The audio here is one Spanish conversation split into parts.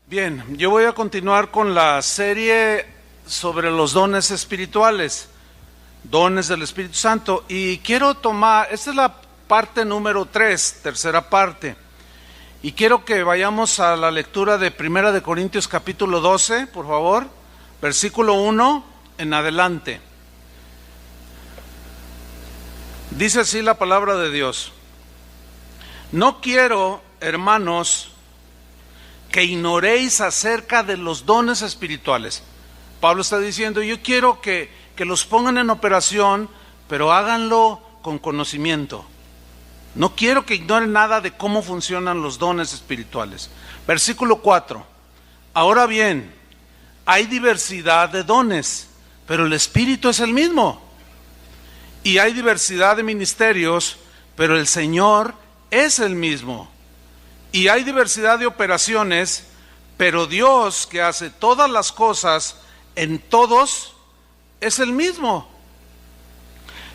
Bien, yo voy a continuar con la serie sobre los dones espirituales, dones del Espíritu Santo, y quiero tomar, esta es la parte número 3, tercera parte, y quiero que vayamos a la lectura de 1 de Corintios capítulo 12, por favor, versículo 1 en adelante. Dice así la palabra de Dios: no quiero, hermanos, que ignoréis acerca de los dones espirituales. Pablo está diciendo, yo quiero que los pongan en operación, pero háganlo con conocimiento. No quiero que ignoren nada de cómo funcionan los dones espirituales. Versículo 4. Ahora bien, hay diversidad de dones, pero el Espíritu es el mismo. Y hay diversidad de ministerios, pero el Señor es el mismo. Y hay diversidad de operaciones, pero Dios, que hace todas las cosas en todos, es el mismo.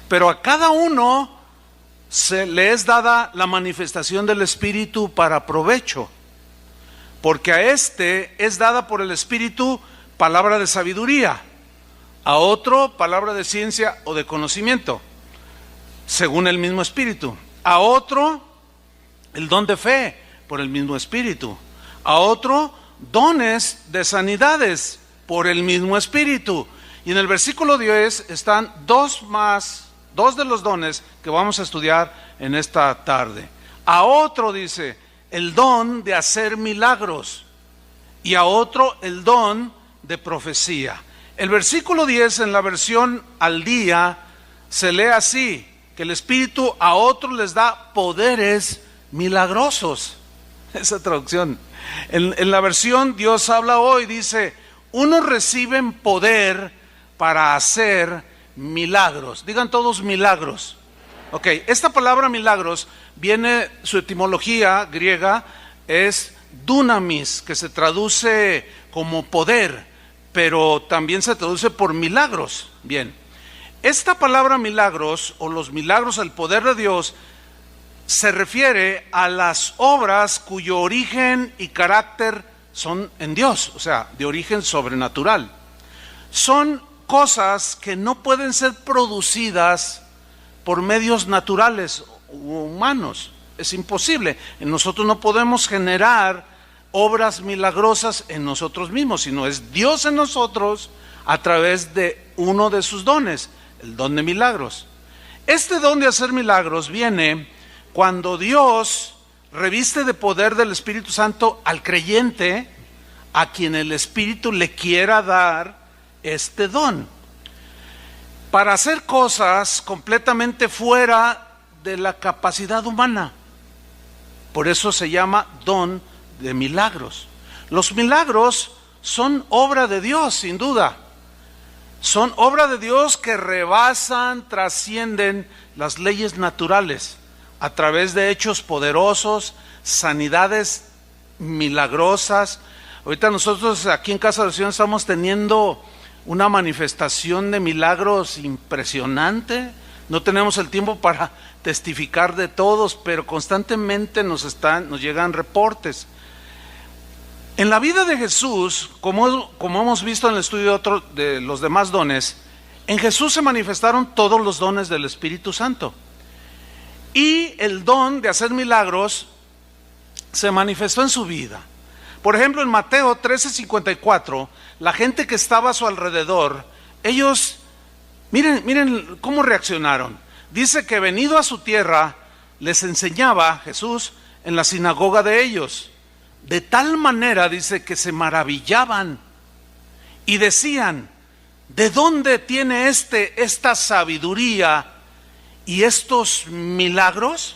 Pero a cada uno le es dada la manifestación del Espíritu para provecho, porque a este es dada por el Espíritu palabra de sabiduría, a otro palabra de ciencia o de conocimiento, según el mismo Espíritu, a otro el don de fe, por el mismo Espíritu, a otro dones de sanidades, por el mismo Espíritu. Y en el versículo 10 están dos de los dones que vamos a estudiar en esta tarde. A otro dice el don de hacer milagros, y a otro el don de profecía. El versículo 10 en la versión al día se lee así, que el Espíritu a otros les da poderes milagrosos. Esa traducción. En la versión Dios habla hoy dice, unos reciben poder para hacer milagros. Digan todos milagros. Ok, esta palabra milagros viene, su etimología griega es dunamis, que se traduce como poder, pero también se traduce por milagros. Bien, esta palabra milagros o los milagros, el poder de Dios, se refiere a las obras cuyo origen y carácter son en Dios, o sea, de origen sobrenatural. Son cosas que no pueden ser producidas por medios naturales u humanos. Es imposible. Nosotros no podemos generar obras milagrosas en nosotros mismos, sino es Dios en nosotros a través de uno de sus dones, el don de milagros. Este don de hacer milagros viene cuando Dios reviste de poder del Espíritu Santo al creyente, a quien el Espíritu le quiera dar este don, para hacer cosas completamente fuera de la capacidad humana. Por eso se llama don de milagros. Los milagros son obra de Dios, sin duda. Son obra de Dios que rebasan, trascienden las leyes naturales, a través de hechos poderosos, sanidades milagrosas. Ahorita nosotros aquí en Casa de Oración estamos teniendo una manifestación de milagros impresionante. No tenemos el tiempo para testificar de todos, pero constantemente nos llegan reportes. En la vida de Jesús, como hemos visto en el estudio de los demás dones, en Jesús se manifestaron todos los dones del Espíritu Santo. Y el don de hacer milagros se manifestó en su vida. Por ejemplo, en Mateo 13:54, la gente que estaba a su alrededor, ellos, miren cómo reaccionaron. Dice que venido a su tierra, les enseñaba Jesús en la sinagoga de ellos. De tal manera, dice, que se maravillaban y decían, ¿de dónde tiene esta sabiduría y estos milagros?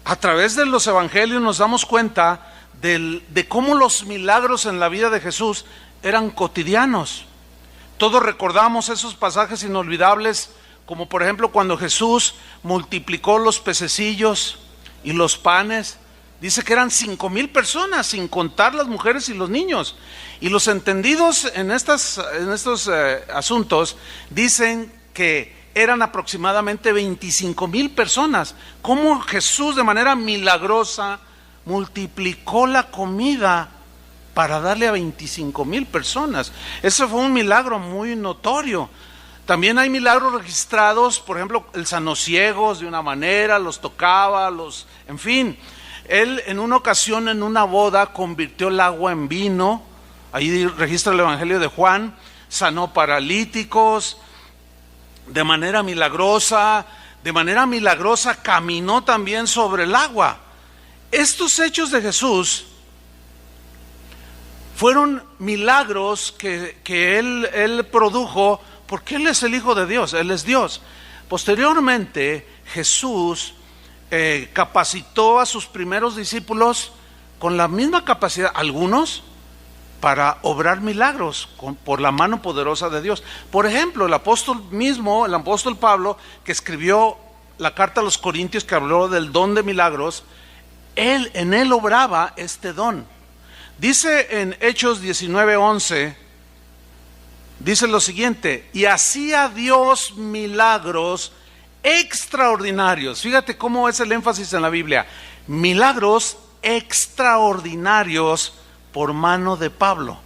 A través de los evangelios nos damos cuenta de cómo los milagros en la vida de Jesús eran cotidianos. Todos recordamos esos pasajes inolvidables, como por ejemplo cuando Jesús multiplicó los pececillos y los panes. Dice que eran 5,000 personas, sin contar las mujeres y los niños. Y los entendidos en estos asuntos dicen que eran aproximadamente 25,000 personas. Cómo Jesús de manera milagrosa multiplicó la comida para darle a 25,000 personas. Ese fue un milagro muy notorio. También hay milagros registrados, por ejemplo, él sanó ciegos de una manera, los tocaba, en fin. Él en una ocasión en una boda convirtió el agua en vino, ahí registra el Evangelio de Juan, sanó paralíticos de manera milagrosa caminó también sobre el agua. Estos hechos de Jesús fueron milagros que él produjo, porque Él es el Hijo de Dios, Él es Dios. Posteriormente, Jesús capacitó a sus primeros discípulos con la misma capacidad, algunos para obrar milagros por la mano poderosa de Dios. Por ejemplo, el apóstol Pablo, que escribió la carta a los Corintios, que habló del don de milagros, en él obraba este don. Dice en Hechos 19:11, dice lo siguiente: y hacía Dios milagros extraordinarios. Fíjate cómo es el énfasis en la Biblia: milagros extraordinarios por mano de Pablo.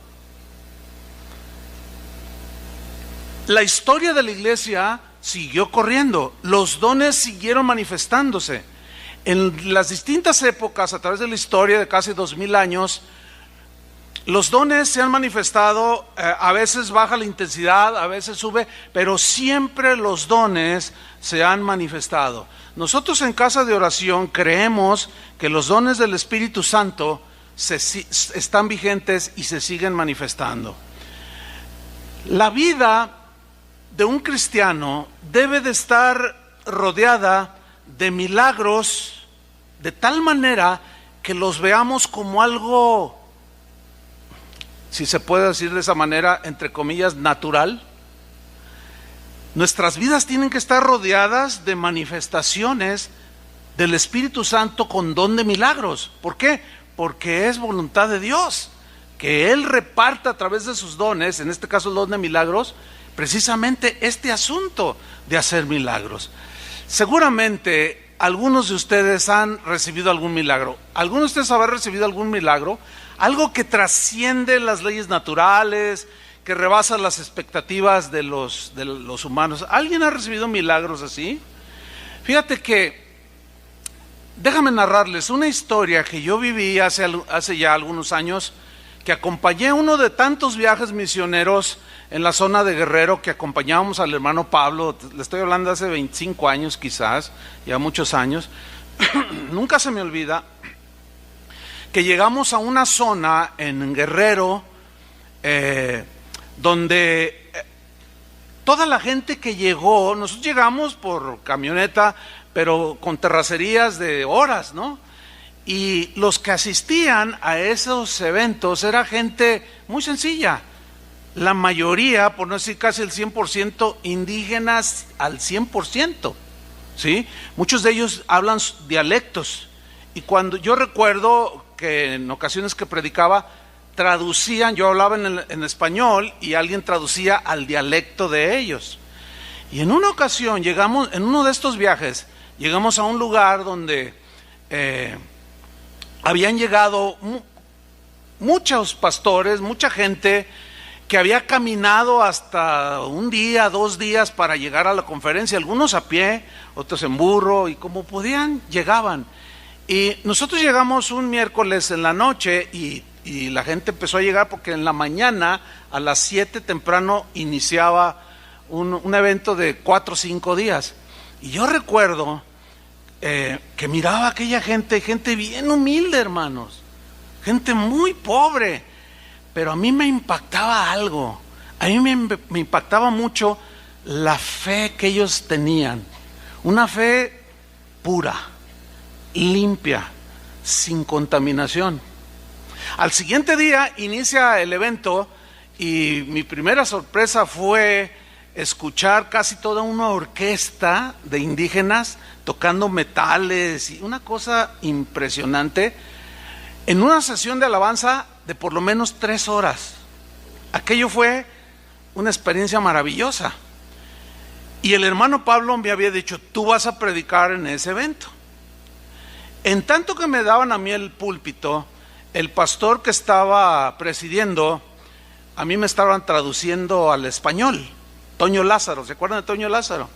La historia de la iglesia siguió corriendo, los dones siguieron manifestándose. En las distintas épocas, a través de la historia de casi 2000 años, los dones se han manifestado, a veces baja la intensidad, a veces sube, pero siempre los dones se han manifestado. Nosotros en Casa de Oración creemos que los dones del Espíritu Santo están vigentes y se siguen manifestando. La vida de un cristiano debe de estar rodeada de milagros, de tal manera que los veamos como algo, si se puede decir de esa manera, entre comillas, natural. Nuestras vidas tienen que estar rodeadas de manifestaciones del Espíritu Santo con don de milagros. ¿Por qué? Porque es voluntad de Dios que Él reparta a través de sus dones, en este caso el don de milagros, precisamente este asunto de hacer milagros. Seguramente algunos de ustedes han recibido algún milagro. ¿Algunos de ustedes habrán recibido algún milagro? Algo que trasciende las leyes naturales, que rebasa las expectativas de los humanos. ¿Alguien ha recibido milagros así? Fíjate que, déjame narrarles una historia que yo viví hace ya algunos años, que acompañé uno de tantos viajes misioneros en la zona de Guerrero, que acompañábamos al hermano Pablo. Le estoy hablando hace 25 años quizás, ya muchos años. Nunca se me olvida que llegamos a una zona en Guerrero donde toda la gente que llegó, nosotros llegamos por camioneta, pero con terracerías de horas, ¿no? Y los que asistían a esos eventos era gente muy sencilla. La mayoría, por no decir casi el 100%, indígenas al 100%, ¿sí? Muchos de ellos hablan dialectos. Y cuando yo recuerdo que en ocasiones que predicaba, traducían, yo hablaba en español y alguien traducía al dialecto de ellos. Y en una ocasión llegamos, en uno de estos viajes, llegamos a un lugar donde habían llegado muchos pastores, mucha gente que había caminado hasta un día, 2 días para llegar a la conferencia, algunos a pie, otros en burro, y como podían, llegaban. Y nosotros llegamos un miércoles en la noche y la gente empezó a llegar porque en la mañana a las 7 temprano iniciaba un evento de 4 o 5 días. Y yo recuerdo que miraba a aquella gente bien humilde, hermanos, gente muy pobre, pero a mí me impactaba algo. A mí me impactaba mucho la fe que ellos tenían, una fe pura, limpia, sin contaminación. Al siguiente día inicia el evento y mi primera sorpresa fue escuchar casi toda una orquesta de indígenas tocando metales y una cosa impresionante en una sesión de alabanza de por lo menos 3 horas. Aquello fue una experiencia maravillosa. Y el hermano Pablo me había dicho: tú vas a predicar en ese evento. En tanto que me daban a mí el púlpito, el pastor que estaba presidiendo, a mí me estaban traduciendo al español, Toño Lázaro, ¿se acuerdan de Toño Lázaro?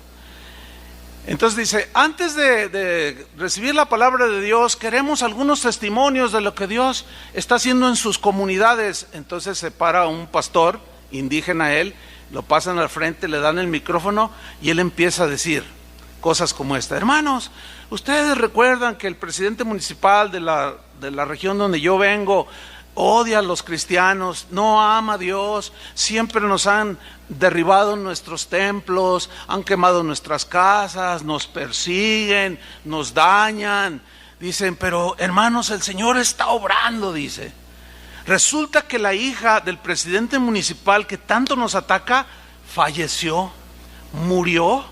Entonces dice, antes de recibir la palabra de Dios, queremos algunos testimonios de lo que Dios está haciendo en sus comunidades. Entonces se para un pastor indígena, él, lo pasan al frente, le dan el micrófono y él empieza a decir cosas como esta. Hermanos, ustedes recuerdan que el presidente municipal de la región donde yo vengo odia a los cristianos, no ama a Dios, siempre nos han derribado nuestros templos, han quemado nuestras casas, nos persiguen, nos dañan. Dicen, pero hermanos, el Señor está obrando, dice. Resulta que la hija del presidente municipal que tanto nos ataca, falleció, murió,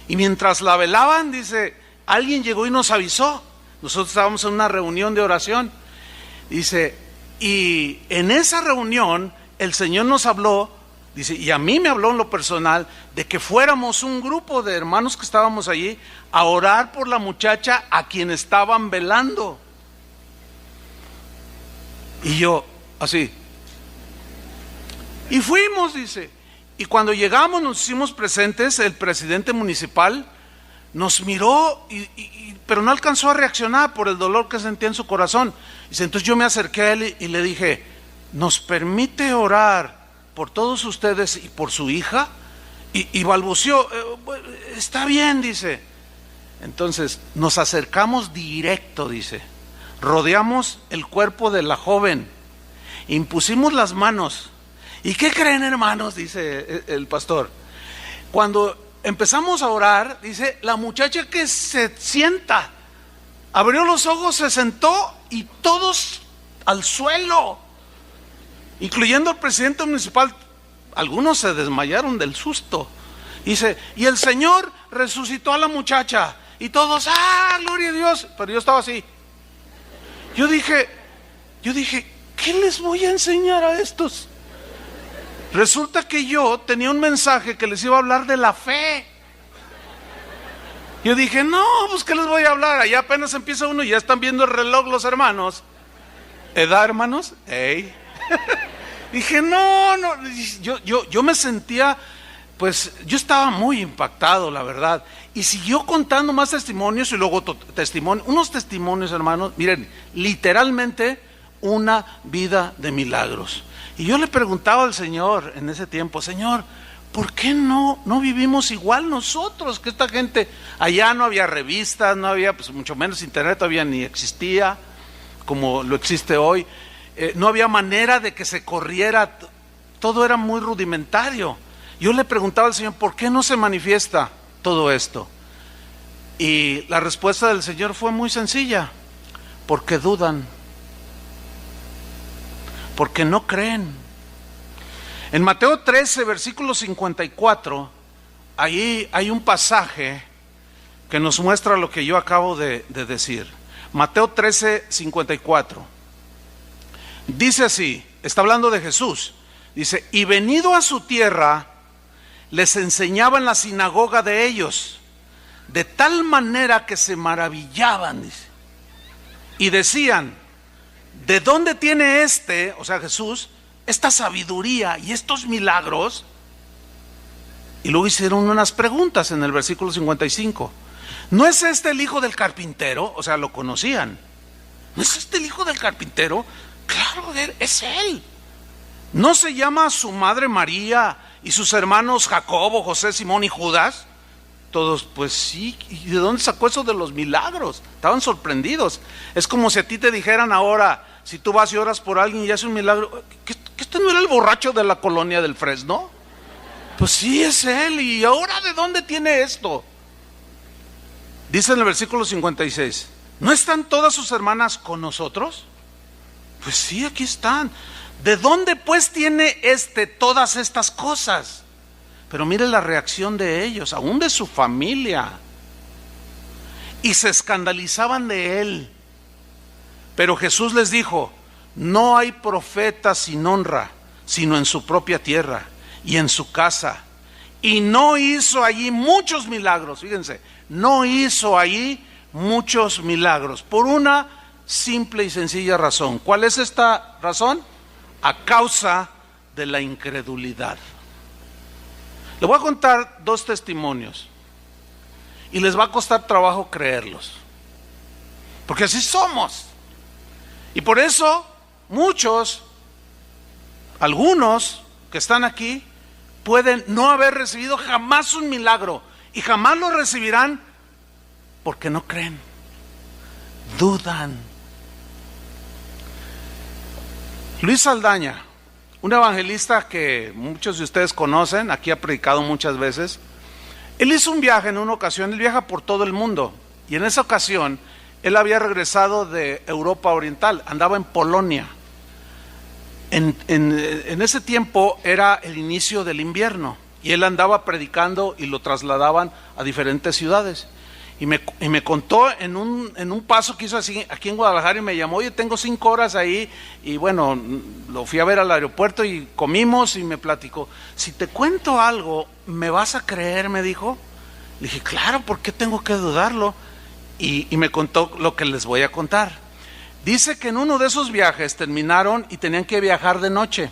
y mientras la velaban, dice, alguien llegó y nos avisó. Nosotros estábamos en una reunión de oración, dice, y en esa reunión el Señor nos habló, dice, y a mí me habló en lo personal, de que fuéramos un grupo de hermanos que estábamos allí a orar por la muchacha a quien estaban velando. Y yo, así. Y fuimos, dice. Y cuando llegamos, nos hicimos presentes, el presidente municipal nos miró, pero no alcanzó a reaccionar por el dolor que sentía en su corazón. Dice, entonces yo me acerqué a él y le dije, ¿nos permite orar por todos ustedes y por su hija? Y balbuceó, está bien, dice. Entonces nos acercamos directo, dice, rodeamos el cuerpo de la joven, impusimos las manos. ¿Y qué creen, hermanos? Dice el pastor. Cuando empezamos a orar, dice, la muchacha que se sienta, abrió los ojos, se sentó y todos al suelo, incluyendo el presidente municipal. Algunos se desmayaron del susto. Dice, y el Señor resucitó a la muchacha. Y todos, gloria a Dios. Pero yo estaba así. Yo dije, ¿qué les voy a enseñar a estos? Resulta que yo tenía un mensaje que les iba a hablar de la fe. Yo dije, no, pues ¿qué les voy a hablar? Allá apenas empieza uno y ya están viendo el reloj los hermanos. ¿Edad, hermanos? ¡Ey! Dije, no, yo me sentía, pues, yo estaba muy impactado, la verdad. Y siguió contando más testimonios y luego unos testimonios, hermanos, miren, literalmente una vida de milagros. Y yo le preguntaba al Señor en ese tiempo, Señor, ¿por qué no vivimos igual nosotros que esta gente? Allá no había revistas, no había, pues mucho menos internet, todavía ni existía como lo existe hoy. No había manera de que se corriera, todo era muy rudimentario. Yo le preguntaba al Señor, ¿por qué no se manifiesta todo esto? Y la respuesta del Señor fue muy sencilla, porque dudan, porque no creen. En Mateo 13, versículo 54, ahí hay un pasaje que nos muestra lo que yo acabo de decir. Mateo 13, 54. Dice así, está hablando de Jesús. Dice, y venido a su tierra, les enseñaba en la sinagoga de ellos, de tal manera que se maravillaban, dice, y decían, ¿de dónde tiene o sea Jesús, esta sabiduría y estos milagros? Y luego hicieron unas preguntas en el versículo 55. ¿No es este el hijo del carpintero? O sea, lo conocían. ¿No es este el hijo del carpintero? Claro, es él. ¿No se llama su madre María y sus hermanos Jacobo, José, Simón y Judas? Todos, pues sí. ¿Y de dónde sacó eso de los milagros? Estaban sorprendidos. Es como si a ti te dijeran ahora, si tú vas y oras por alguien y hace un milagro, ¿que este no era el borracho de la colonia del Fresno? Pues sí, es él. ¿Y ahora de dónde tiene esto? Dice en el versículo 56, ¿no están todas sus hermanas con nosotros? Pues sí, aquí están. ¿De dónde pues tiene todas estas cosas? Pero mire la reacción de ellos, aún de su familia. Y se escandalizaban de él. Pero Jesús les dijo, no hay profeta sin honra, sino en su propia tierra y en su casa. Y no hizo allí muchos milagros, fíjense, no hizo allí muchos milagros, por una simple y sencilla razón. ¿Cuál es esta razón? A causa de la incredulidad. Le voy a contar 2 testimonios y les va a costar trabajo creerlos, porque así somos. Y por eso algunos que están aquí pueden no haber recibido jamás un milagro y jamás lo recibirán porque no creen, dudan. Luis Saldaña, un evangelista que muchos de ustedes conocen, aquí ha predicado muchas veces. Él hizo un viaje en una ocasión, él viaja por todo el mundo, y en esa ocasión él había regresado de Europa Oriental, andaba en Polonia. En ese tiempo era el inicio del invierno, y él andaba predicando y lo trasladaban a diferentes ciudades. Y me contó en un paso que hizo así, aquí en Guadalajara, y me llamó: oye, tengo 5 horas ahí, y bueno, lo fui a ver al aeropuerto y comimos, y me platicó: si te cuento algo, ¿me vas a creer?, me dijo. Le dije: claro, ¿por qué tengo que dudarlo? Y me contó lo que les voy a contar. Dice que en uno de esos viajes terminaron y tenían que viajar de noche.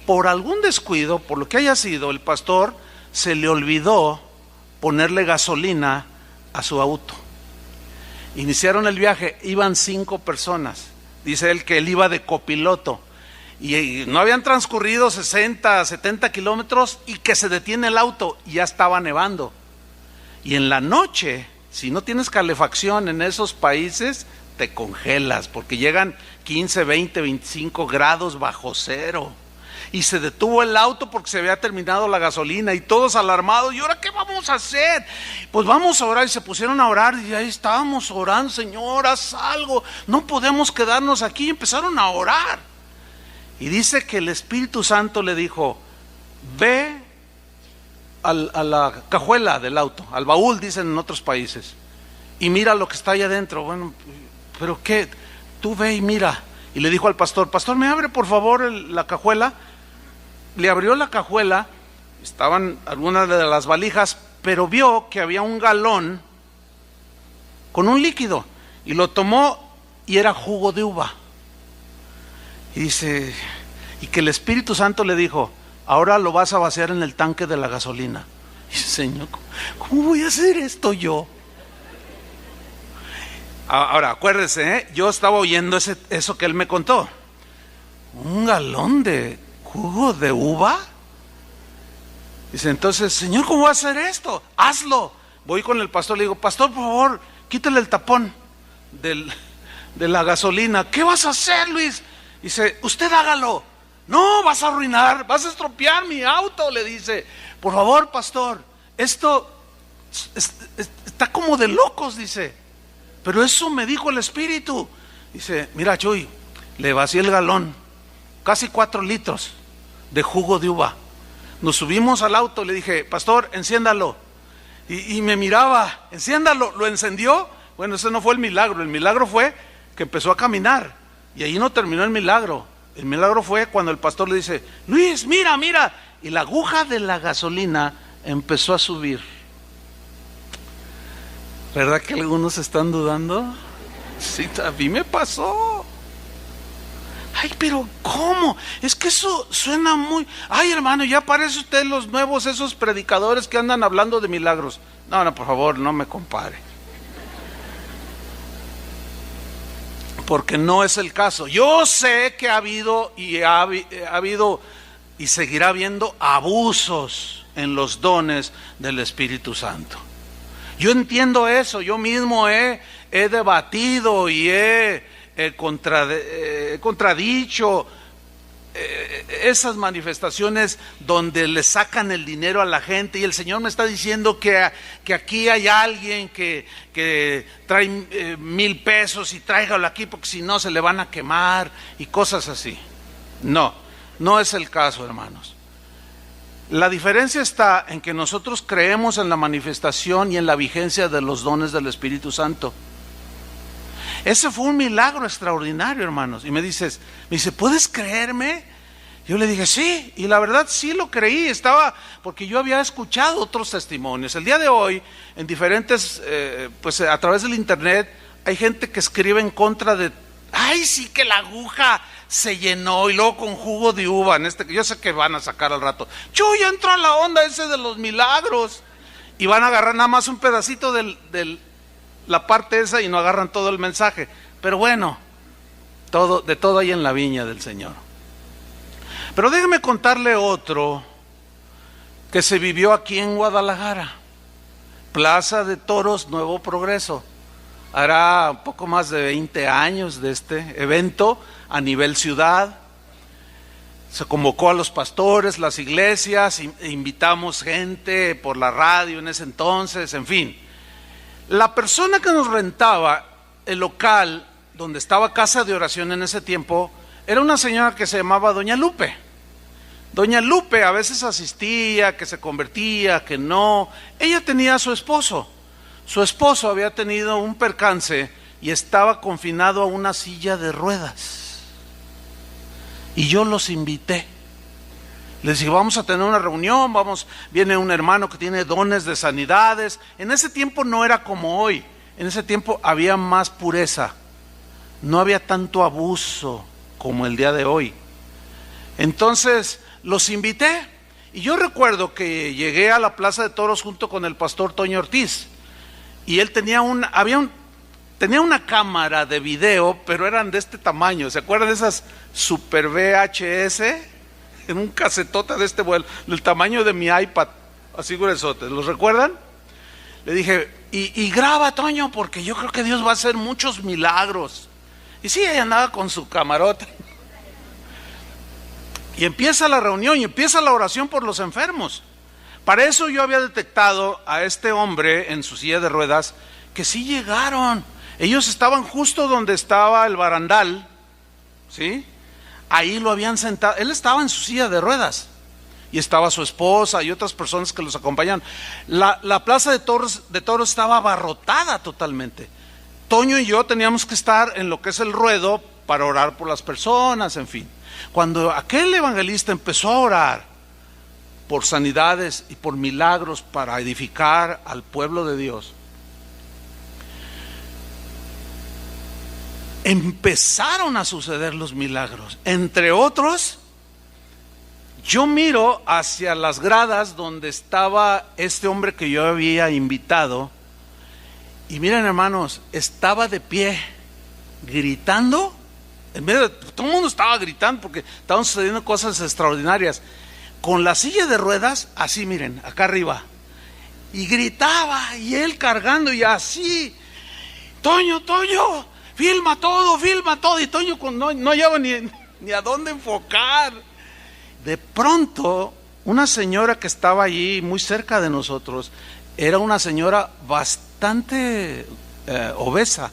Por algún descuido, por lo que haya sido, el pastor se le olvidó ponerle gasolina a su auto. Iniciaron el viaje, iban 5 personas. Dice él que él iba de copiloto y no habían transcurrido 60, 70 kilómetros y que se detiene el auto y ya estaba nevando. Y en la noche, si no tienes calefacción en esos países, te congelas porque llegan 15, 20, 25 grados bajo cero. Y se detuvo el auto porque se había terminado la gasolina y todos alarmados. ¿Y ahora qué vamos a hacer? Pues vamos a orar. Y se pusieron a orar y ahí estábamos orando: Señor, haz algo, no podemos quedarnos aquí. Y empezaron a orar. Y dice que el Espíritu Santo le dijo: ve a la cajuela del auto, al baúl, dicen en otros países, y mira lo que está ahí adentro. Bueno, ¿pero qué? Tú ve y mira. Y le dijo al pastor: pastor, ¿me abre por favor la cajuela? Le abrió la cajuela, estaban algunas de las valijas, pero vio que había un galón con un líquido, y lo tomó y era jugo de uva. Y dice, y que el Espíritu Santo le dijo: ahora lo vas a vaciar en el tanque de la gasolina. Y dice: Señor, ¿cómo voy a hacer esto yo? Ahora, acuérdese, yo estaba oyendo eso que él me contó. ¿Un galón de jugo de uva? Dice, entonces: Señor, ¿cómo voy a hacer esto? Hazlo. Voy con el pastor, le digo: pastor, por favor, quítale el tapón de la gasolina. ¿Qué vas a hacer, Luis? Dice: usted hágalo. No, vas a arruinar, vas a estropear mi auto, le dice. Por favor, pastor, esto está como de locos, dice. Pero eso me dijo el Espíritu. Dice: mira, Chuy, le vacié el galón, casi 4 litros de jugo de uva. Nos subimos al auto, le dije: pastor, enciéndalo. Y me miraba: enciéndalo. Lo encendió. Bueno, ese no fue el milagro fue que empezó a caminar. Y ahí no terminó el milagro. El milagro fue cuando el pastor le dice: Luis, mira, mira. Y la aguja de la gasolina empezó a subir. ¿Verdad que algunos están dudando? Sí, a mí me pasó. Ay, pero ¿cómo? Es que eso suena muy... Ay, hermano, ya parece usted los nuevos, esos predicadores que andan hablando de milagros. No, por favor, no me compare. Porque no es el caso. Yo sé que ha habido y seguirá habiendo abusos en los dones del Espíritu Santo. Yo entiendo eso. Yo mismo he debatido y he contradicho esas manifestaciones donde le sacan el dinero a la gente, y el Señor me está diciendo que aquí hay alguien que trae 1,000 pesos y tráigalo aquí porque si no se le van a quemar y cosas así. No es el caso, hermanos. La diferencia está en que nosotros creemos en la manifestación y en la vigencia de los dones del Espíritu Santo. Ese fue un milagro extraordinario, hermanos. Y me dice: ¿puedes creerme? Yo le dije: sí, y la verdad sí lo creí. Porque yo había escuchado otros testimonios. El día de hoy, en diferentes, a través del internet, hay gente que escribe en contra de, ay, sí que la aguja se llenó y luego con jugo de uva, yo sé que van a sacar al rato, ya entró a la onda ese de los milagros, y van a agarrar nada más un pedacito de la parte esa y no agarran todo el mensaje. Pero bueno, de todo hay en la viña del Señor. Pero déjeme contarle otro que se vivió aquí en Guadalajara, Plaza de Toros Nuevo Progreso. Hará un poco más de 20 años de este evento a nivel ciudad. Se convocó a los pastores, las iglesias, invitamos gente por la radio en ese entonces, en fin. La persona que nos rentaba el local donde estaba casa de oración en ese tiempo era una señora que se llamaba Doña Lupe. Doña Lupe a veces asistía, que se convertía, que no. Ella tenía a su esposo. Su esposo había tenido un percance y estaba confinado a una silla de ruedas. Y yo los invité. Les dije, vamos a tener una reunión, viene un hermano que tiene dones de sanidades. En ese tiempo no era como hoy. En ese tiempo había más pureza. No había tanto abuso como el día de hoy. Entonces los invité. Y yo recuerdo que llegué a la Plaza de Toros junto con el pastor Toño Ortiz. Y él tenía una cámara de video, pero eran de este tamaño. ¿Se acuerdan de esas super VHS? En un casetota de este vuelo, del tamaño de mi iPad, así gruesote. ¿Los recuerdan? Le dije, y graba, Toño, porque yo creo que Dios va a hacer muchos milagros. Y sí, ella andaba con su camarota. Y empieza la reunión y empieza la oración por los enfermos. Para eso yo había detectado a este hombre en su silla de ruedas, que sí llegaron. Ellos estaban justo donde estaba el barandal, ¿sí? Ahí lo habían sentado. Él estaba en su silla de ruedas y estaba su esposa y otras personas que los acompañaban. La plaza de toros estaba abarrotada totalmente. Toño y yo teníamos que estar en lo que es el ruedo para orar por las personas, en fin. Cuando aquel evangelista empezó a orar por sanidades y por milagros para edificar al pueblo de Dios, empezaron a suceder los milagros. Entre otros, yo miro hacia las gradas donde estaba este hombre que yo había invitado, y miren, hermanos, estaba de pie gritando. En medio de, todo el mundo estaba gritando porque estaban sucediendo cosas extraordinarias, con la silla de ruedas así, miren, acá arriba, y gritaba, y él cargando, y así, Toño, filma todo, y Toño no hallaba ni a dónde enfocar. De pronto, una señora que estaba allí muy cerca de nosotros, era una señora bastante obesa,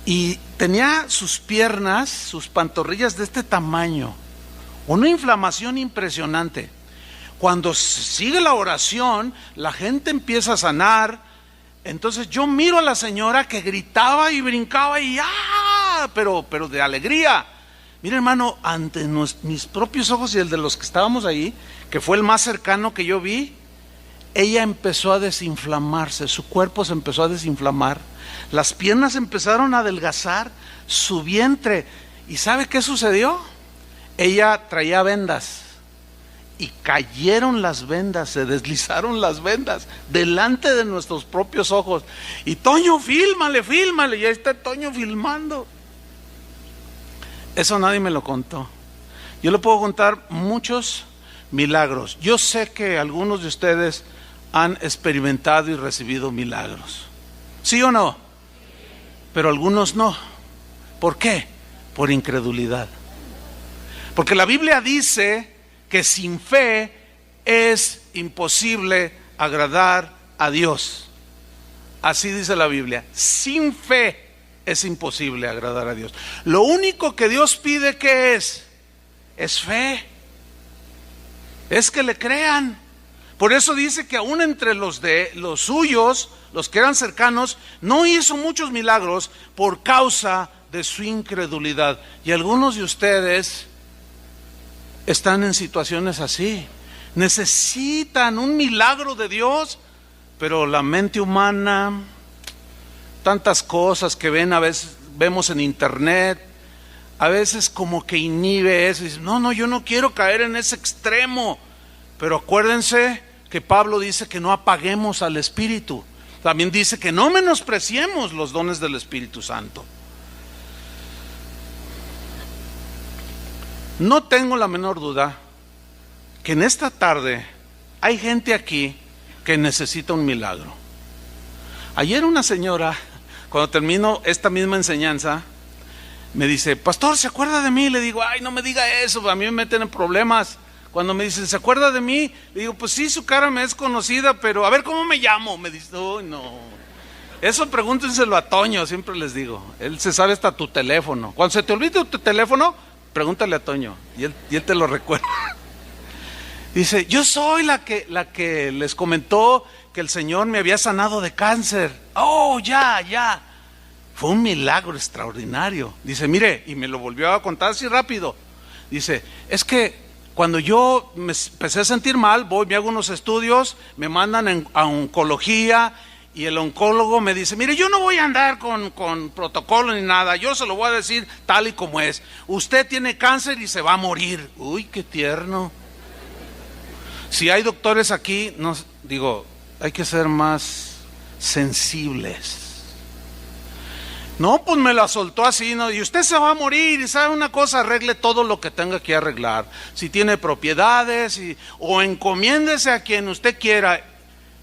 y tenía sus piernas, sus pantorrillas de este tamaño, una inflamación impresionante. Cuando sigue la oración, la gente empieza a sanar. Entonces yo miro a la señora que gritaba y brincaba y pero de alegría. Mira, hermano, ante mis propios ojos y el de los que estábamos ahí, que fue el más cercano que yo vi, ella empezó a desinflamarse, su cuerpo se empezó a desinflamar, las piernas empezaron a adelgazar, su vientre. ¿Y sabe qué sucedió? Ella traía vendas y cayeron las vendas, se deslizaron las vendas delante de nuestros propios ojos. Y Toño, fílmale, y ahí está Toño filmando. Eso nadie me lo contó. Yo le puedo contar muchos milagros. Yo sé que algunos de ustedes han experimentado y recibido milagros, ¿sí o no? Pero algunos no. ¿Por qué? Por incredulidad. Porque la Biblia dice que sin fe es imposible agradar a Dios. Así dice la Biblia. Sin fe es imposible agradar a Dios. Lo único que Dios pide, ¿qué es? Es fe. Es que le crean. Por eso dice que aún entre los suyos, los que eran cercanos, no hizo muchos milagros por causa de su incredulidad. Y algunos de ustedes están en situaciones así. Necesitan un milagro de Dios, pero la mente humana tantas cosas que ven, a veces vemos en internet, a veces como que inhibe eso. Y dice, no, yo no quiero caer en ese extremo. Pero acuérdense que Pablo dice que no apaguemos al Espíritu. También dice que no menospreciemos los dones del Espíritu Santo. No tengo la menor duda que en esta tarde hay gente aquí que necesita un milagro. Ayer una señora, cuando termino esta misma enseñanza, me dice, pastor, ¿se acuerda de mí? Le digo, ay, no me diga eso, a mí me meten en problemas. Cuando me dicen, ¿se acuerda de mí? Le digo, pues sí, su cara me es conocida, pero a ver, ¿cómo me llamo? Me dice, oh, no. Eso pregúntenselo a Toño, siempre les digo. Él se sabe hasta tu teléfono. Cuando se te olvide tu teléfono, pregúntale a Toño, y él te lo recuerda. Dice, yo soy la que les comentó que el Señor me había sanado de cáncer. Oh, ya. Fue un milagro extraordinario. Dice, mire, y me lo volvió a contar así rápido. Dice, es que cuando yo me empecé a sentir mal, me hago unos estudios, me mandan a oncología, y el oncólogo me dice, mire, yo no voy a andar con protocolo ni nada, yo se lo voy a decir tal y como es. Usted tiene cáncer y se va a morir. Uy, qué tierno. Si hay doctores aquí, hay que ser más sensibles. No, pues me la soltó así, ¿no? Y usted se va a morir, y sabe una cosa, arregle todo lo que tenga que arreglar. Si tiene propiedades, o encomiéndese a quien usted quiera.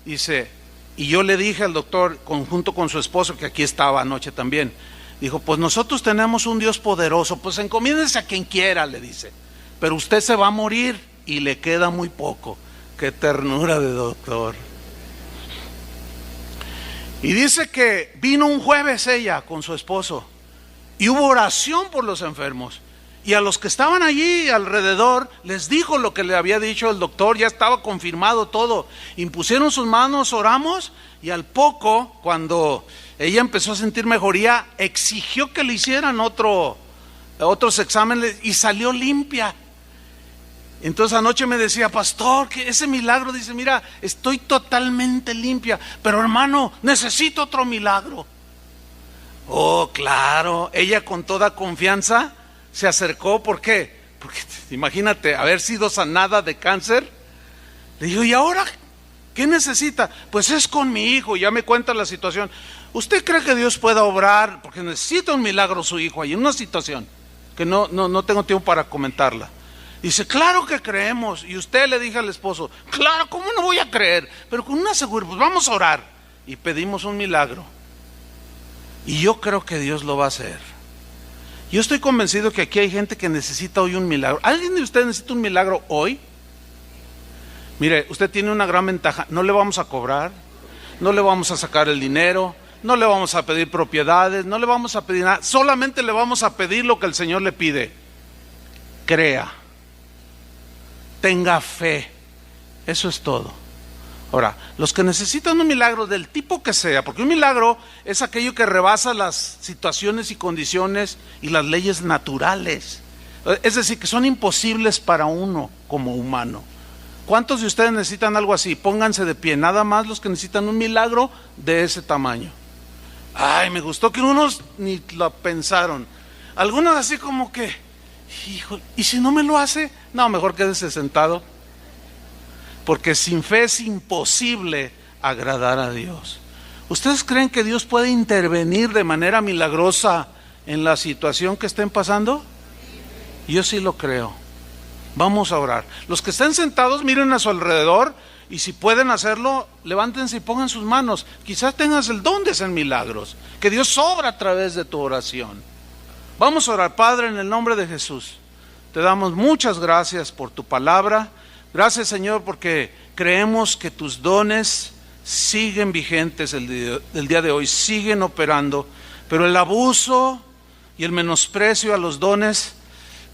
Dice, y yo le dije al doctor, junto con su esposo, que aquí estaba anoche también, dijo, pues nosotros tenemos un Dios poderoso, pues encomiéndese a quien quiera, le dice, pero usted se va a morir y le queda muy poco. Qué ternura de doctor. Y dice que vino un jueves ella con su esposo y hubo oración por los enfermos, y a los que estaban allí alrededor les dijo lo que le había dicho el doctor, ya estaba confirmado todo. Impusieron sus manos, oramos, y al poco, cuando ella empezó a sentir mejoría, exigió que le hicieran otros exámenes y salió limpia. Entonces anoche me decía, pastor, que ese milagro, dice, mira, estoy totalmente limpia, pero hermano, necesito otro milagro. Oh, claro, ella con toda confianza se acercó. ¿Por qué? Porque imagínate, haber sido sanada de cáncer. Le digo, ¿y ahora qué necesita? Pues es con mi hijo, y ya me cuenta la situación. ¿Usted cree que Dios pueda obrar? Porque necesita un milagro su hijo ahí, en una situación que no tengo tiempo para comentarla. Dice, claro que creemos. Y usted, le dije al esposo, claro, ¿cómo no voy a creer? Pero con una seguridad, pues vamos a orar. Y pedimos un milagro. Y yo creo que Dios lo va a hacer. Yo estoy convencido que aquí hay gente que necesita hoy un milagro. ¿Alguien de ustedes necesita un milagro hoy? Mire, usted tiene una gran ventaja. No le vamos a cobrar, no le vamos a sacar el dinero, no le vamos a pedir propiedades, no le vamos a pedir nada. Solamente le vamos a pedir lo que el Señor le pide. Crea. Tenga fe. Eso es todo. Ahora, los que necesitan un milagro del tipo que sea, porque un milagro es aquello que rebasa las situaciones y condiciones y las leyes naturales, es decir, que son imposibles para uno como humano. ¿Cuántos de ustedes necesitan algo así? Pónganse de pie, nada más los que necesitan un milagro de ese tamaño. Ay, me gustó que unos ni lo pensaron, algunos así como que, hijo, ¿y si no me lo hace? No, mejor quédese sentado. Porque sin fe es imposible agradar a Dios. ¿Ustedes creen que Dios puede intervenir de manera milagrosa en la situación que estén pasando? Yo sí lo creo. Vamos a orar. Los que estén sentados, miren a su alrededor, y si pueden hacerlo, levántense y pongan sus manos. Quizás tengas el don de hacer milagros. Que Dios obra a través de tu oración. Vamos a orar. Padre, en el nombre de Jesús, te damos muchas gracias por tu palabra. Gracias, Señor, porque creemos que tus dones siguen vigentes el día de hoy, siguen operando, pero el abuso y el menosprecio a los dones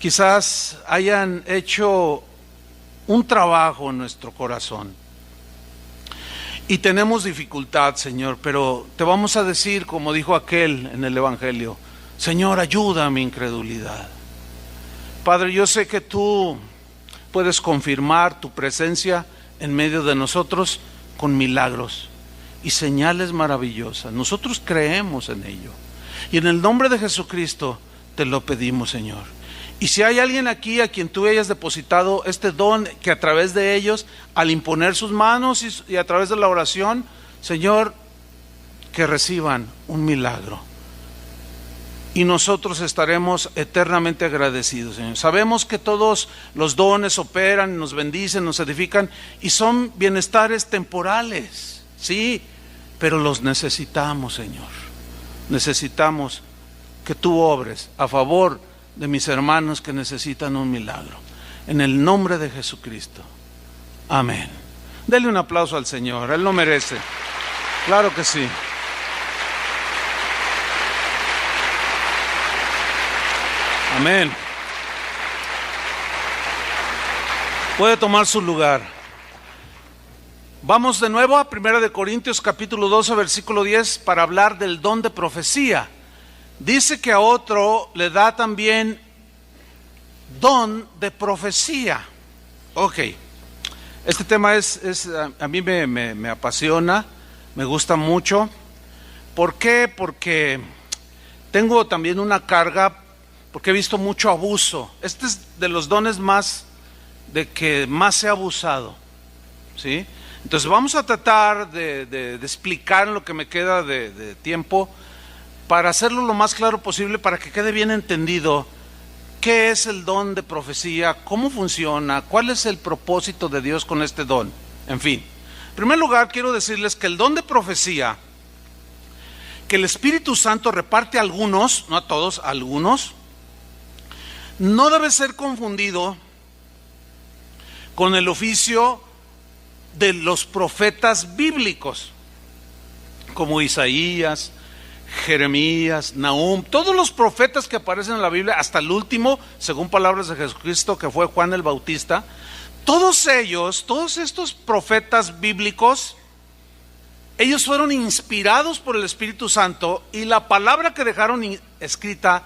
quizás hayan hecho un trabajo en nuestro corazón. Y tenemos dificultad, Señor, pero te vamos a decir, como dijo aquel en el Evangelio, Señor, ayuda a mi incredulidad. Padre, yo sé que tú puedes confirmar tu presencia en medio de nosotros con milagros. y señales maravillosas. Nosotros creemos en ello. Y en el nombre de Jesucristo te lo pedimos, Señor. Y si hay alguien aquí a quien tú hayas depositado este don, que a través de ellos, al imponer sus manos y a través de la oración, Señor, que reciban un milagro. Y nosotros estaremos eternamente agradecidos, Señor. Sabemos que todos los dones operan, nos bendicen, nos edifican y son bienestares temporales, sí, pero los necesitamos, Señor. Necesitamos que tú obres a favor de mis hermanos que necesitan un milagro. En el nombre de Jesucristo. Amén. Dele un aplauso al Señor, Él lo merece. Claro que sí. Amén. Puede tomar su lugar. Vamos de nuevo a 1 Corintios capítulo 12 versículo 10 para hablar del don de profecía. Dice que a otro le da también don de profecía. Ok, este tema a mí me apasiona, me gusta mucho. ¿Por qué? Porque tengo también una carga, porque he visto mucho abuso. Este es de los dones de que más se ha abusado, ¿sí? Entonces vamos a tratar de explicar en lo que me queda de tiempo, para hacerlo lo más claro posible, para que quede bien entendido qué es el don de profecía, cómo funciona, cuál es el propósito de Dios con este don. En fin, en primer lugar quiero decirles que el don de profecía, que el Espíritu Santo reparte a algunos, no a todos, a algunos, no debe ser confundido con el oficio de los profetas bíblicos, como Isaías, Jeremías, Nahum, todos los profetas que aparecen en la Biblia, hasta el último, según palabras de Jesucristo, que fue Juan el Bautista. Todos ellos, todos estos profetas bíblicos, ellos fueron inspirados por el Espíritu Santo, y la palabra que dejaron escrita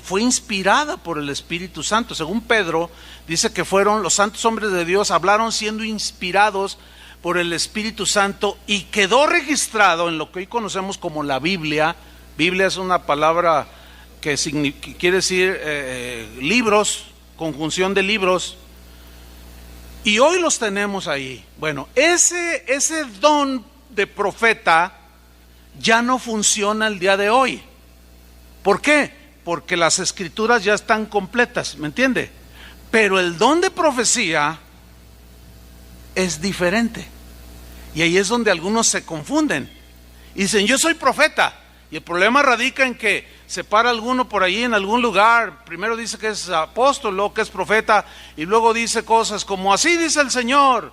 fue inspirada por el Espíritu Santo. Según Pedro, dice que fueron los santos hombres de Dios, hablaron siendo inspirados por el Espíritu Santo, y quedó registrado en lo que hoy conocemos como la Biblia. Biblia es una palabra que quiere decir libros, conjunción de libros, y hoy los tenemos ahí. Bueno, ese don de profeta ya no funciona el día de hoy. ¿Por qué? Porque las escrituras ya están completas, ¿me entiende? Pero el don de profecía es diferente. Y ahí es donde algunos se confunden y dicen: yo soy profeta. Y el problema radica en que se para alguno por ahí en algún lugar, primero dice que es apóstol, luego que es profeta, y luego dice cosas como: así dice el Señor,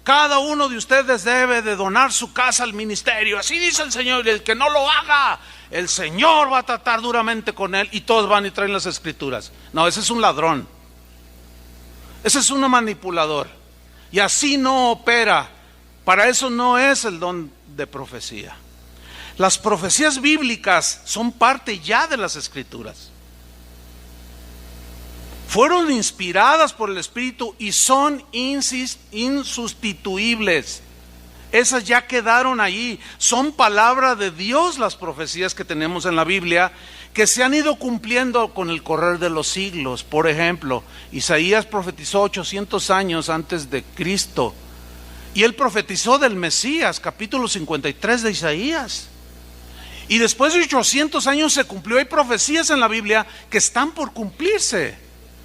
cada uno de ustedes debe de donar su casa al ministerio, así dice el Señor, y el que no lo haga, el Señor va a tratar duramente con él. Y todos van y traen las escrituras. No, ese es un ladrón, ese es un manipulador, y así no opera. Para eso no es el don de profecía. Las profecías bíblicas son parte ya de las escrituras. Fueron inspiradas por el Espíritu y son insustituibles. Esas ya quedaron allí. Son palabra de Dios las profecías que tenemos en la Biblia, que se han ido cumpliendo con el correr de los siglos. Por ejemplo, Isaías profetizó 800 años antes de Cristo. Y él profetizó del Mesías, capítulo 53 de Isaías. Y después de 800 años se cumplió. Hay profecías en la Biblia que están por cumplirse,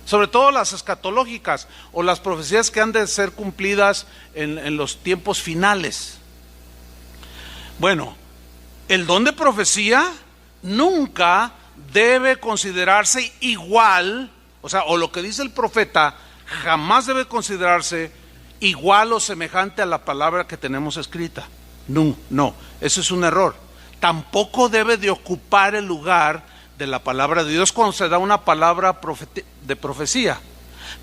sobre todo las escatológicas, o las profecías que han de ser cumplidas en los tiempos finales. Bueno, el don de profecía nunca debe considerarse igual, o lo que dice el profeta jamás debe considerarse igual o semejante a la palabra que tenemos escrita. No, eso es un error. Tampoco debe de ocupar el lugar de la palabra de Dios cuando se da una palabra de profecía.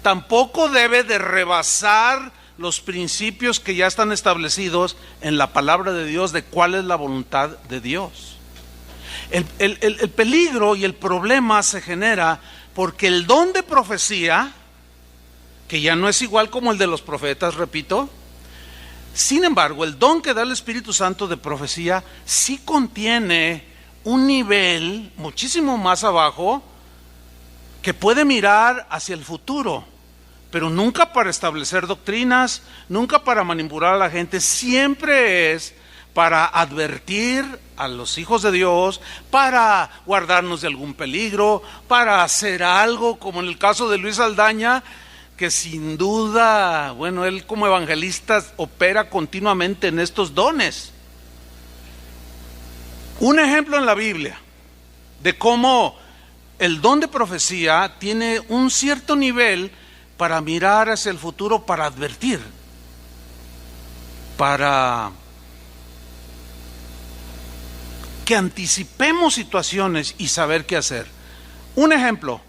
Tampoco debe de rebasar los principios que ya están establecidos en la palabra de Dios de cuál es la voluntad de Dios. El peligro y el problema se genera porque el don de profecía, que ya no es igual como el de los profetas, repito, Sin embargo, el don que da el Espíritu Santo de profecía sí contiene un nivel muchísimo más abajo que puede mirar hacia el futuro, pero nunca para establecer doctrinas, nunca para manipular a la gente, siempre es para advertir a los hijos de Dios, para guardarnos de algún peligro, para hacer algo, como en el caso de Luis Aldaña, que sin duda, bueno, él como evangelista opera continuamente en estos dones. Un ejemplo en la Biblia de cómo el don de profecía tiene un cierto nivel para mirar hacia el futuro, para advertir, para que anticipemos situaciones y saber qué hacer. Un ejemplo,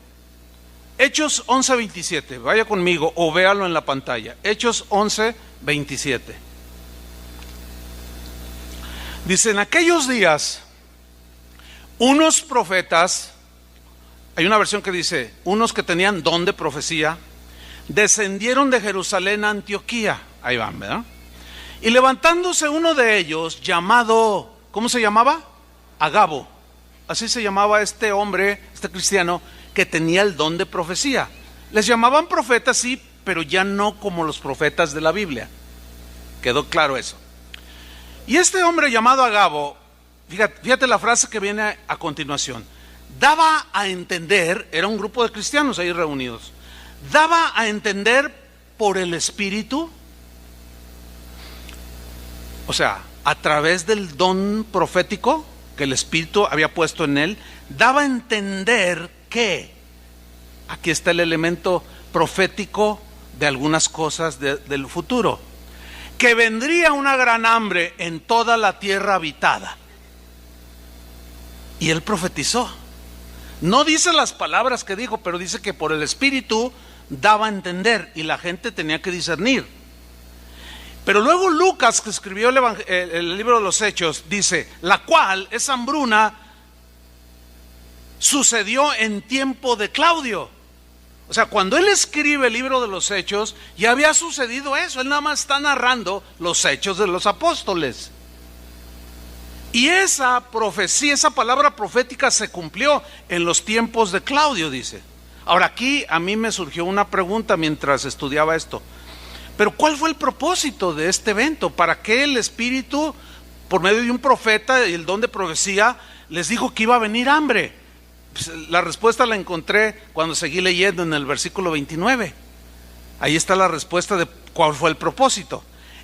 Hechos 11:27, vaya conmigo o véalo en la pantalla. Hechos 11:27. Dice: en aquellos días, unos profetas, hay una versión que dice, unos que tenían don de profecía, descendieron de Jerusalén a Antioquía. Ahí van, ¿verdad? Y levantándose uno de ellos, llamado, ¿cómo se llamaba? Agabo. Así se llamaba este hombre, este cristiano, que tenía el don de profecía. Les llamaban profetas, sí, pero ya no como los profetas de la Biblia. Quedó claro eso. Y este hombre llamado Agabo, fíjate la frase que viene a continuación, daba a entender, era un grupo de cristianos ahí reunidos, daba a entender por el Espíritu, o sea, a través del don profético que el Espíritu había puesto en él, daba a entender que, aquí está el elemento profético de algunas cosas del futuro, que vendría una gran hambre en toda la tierra habitada. Y él profetizó. No dice las palabras que dijo, pero dice que por el Espíritu daba a entender y la gente tenía que discernir. Pero luego Lucas, que escribió el libro de los Hechos, dice, la cual, esa hambruna, sucedió en tiempo de Claudio. O sea, cuando él escribe el libro de los Hechos, ya había sucedido eso. Él nada más está narrando los hechos de los apóstoles. Y esa profecía, esa palabra profética se cumplió en los tiempos de Claudio, dice. Ahora aquí a mí me surgió una pregunta mientras estudiaba esto. Pero ¿cuál fue el propósito de este evento? ¿Para qué el Espíritu, por medio de un profeta y el don de profecía, les dijo que iba a venir hambre? Pues la respuesta la encontré cuando seguí leyendo en el versículo 29. Ahí está la respuesta de cuál fue el propósito.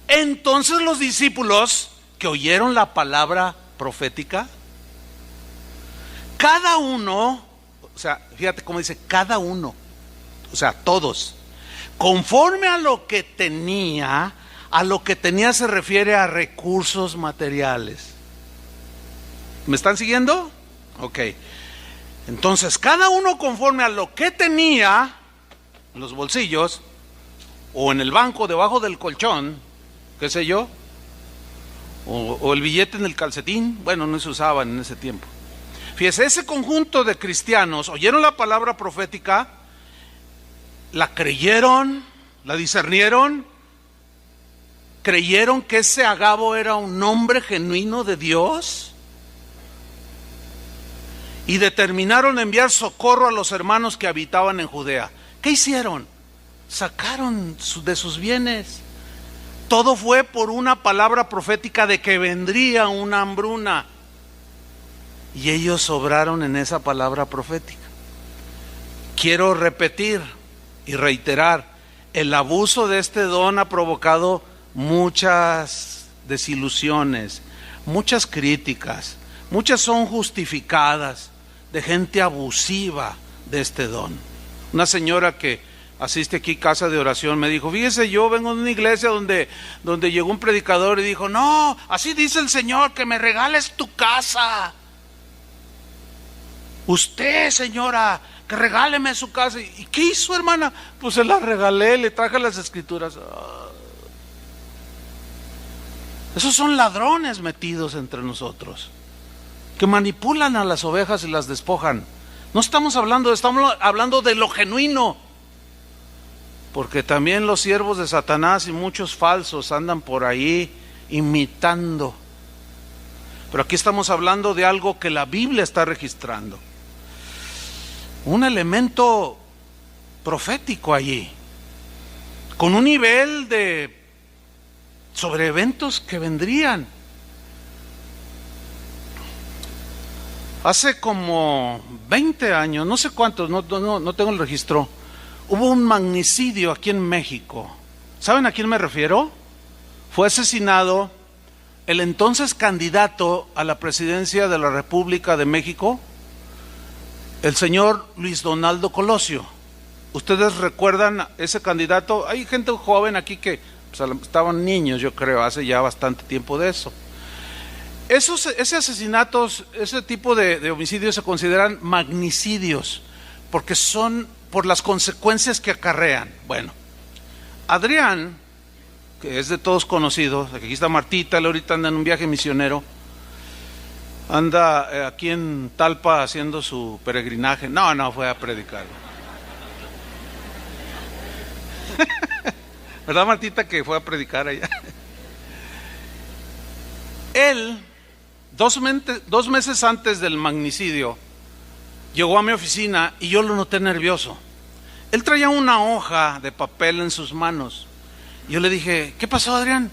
Entonces los discípulos que oyeron la palabra profética, cada uno, o sea, fíjate cómo dice cada uno, o sea, todos, conforme a lo que tenía se refiere a recursos materiales. ¿Me están siguiendo? Ok. Entonces, cada uno conforme a lo que tenía en los bolsillos o en el banco debajo del colchón, qué sé yo, o el billete en el calcetín, bueno, no se usaban en ese tiempo. Fíjese, ese conjunto de cristianos oyeron la palabra profética, la creyeron, la discernieron, creyeron que ese Agabo era un hombre genuino de Dios y determinaron enviar socorro a los hermanos que habitaban en Judea. ¿Qué hicieron? Sacaron de sus bienes. Todo fue por una palabra profética de que vendría una hambruna. Y ellos obraron en esa palabra profética. Quiero repetir y reiterar, el abuso de este don ha provocado muchas desilusiones, muchas críticas, muchas son justificadas de gente abusiva de este don. Una señora que asiste aquí casa de oración me dijo, fíjese, yo vengo de una iglesia donde llegó un predicador y dijo, no, así dice el Señor, que me regales tu casa. Usted, señora, que regáleme su casa. ¿Y qué hizo, hermana? Pues se la regalé, le traje las escrituras. Esos son ladrones metidos entre nosotros, que manipulan a las ovejas y las despojan. No estamos hablando de lo genuino. porque también los siervos de Satanás y muchos falsos andan por ahí imitando. Pero aquí estamos hablando de algo que la Biblia está registrando, un elemento profético allí, con un nivel sobre eventos que vendrían. Hace como 20 años, no sé cuántos, no tengo el registro, hubo un magnicidio aquí en México. ¿Saben a quién me refiero? Fue asesinado el entonces candidato a la presidencia de la República de México, el señor Luis Donaldo Colosio. ¿Ustedes recuerdan a ese candidato? Hay gente joven aquí que estaban niños, yo creo, hace ya bastante tiempo de eso. Ese asesinatos, ese tipo de homicidios se consideran magnicidios, porque son por las consecuencias que acarrean. Bueno, Adrián, que es de todos conocido, aquí está Martita, él ahorita anda en un viaje misionero, anda aquí en Talpa haciendo su peregrinaje. No fue a predicar. ¿Verdad, Martita, que fue a predicar allá? Él, dos meses antes del magnicidio, llegó a mi oficina y yo lo noté nervioso. Él traía una hoja de papel en sus manos. Yo le dije, ¿qué pasó, Adrián?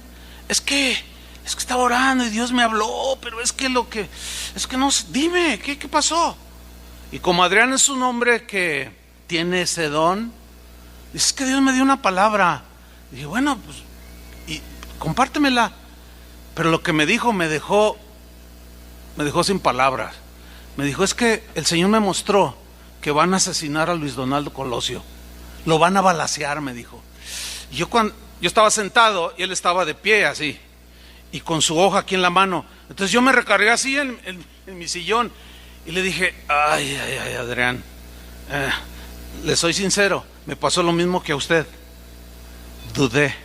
Es que estaba orando y Dios me habló, pero es que no, dime, ¿qué pasó? Y como Adrián es un hombre que tiene ese don, dice, es que Dios me dio una palabra. Y dije, bueno, pues, y compártemela. Pero lo que me dijo me dejó sin palabras. Me dijo, es que el Señor me mostró que van a asesinar a Luis Donaldo Colosio. Lo van a balacear, me dijo. Y yo estaba sentado y él estaba de pie así, y con su hoja aquí en la mano. Entonces yo me recargué así en mi sillón y le dije, ay, Adrián, le soy sincero, me pasó lo mismo que a usted. Dudé.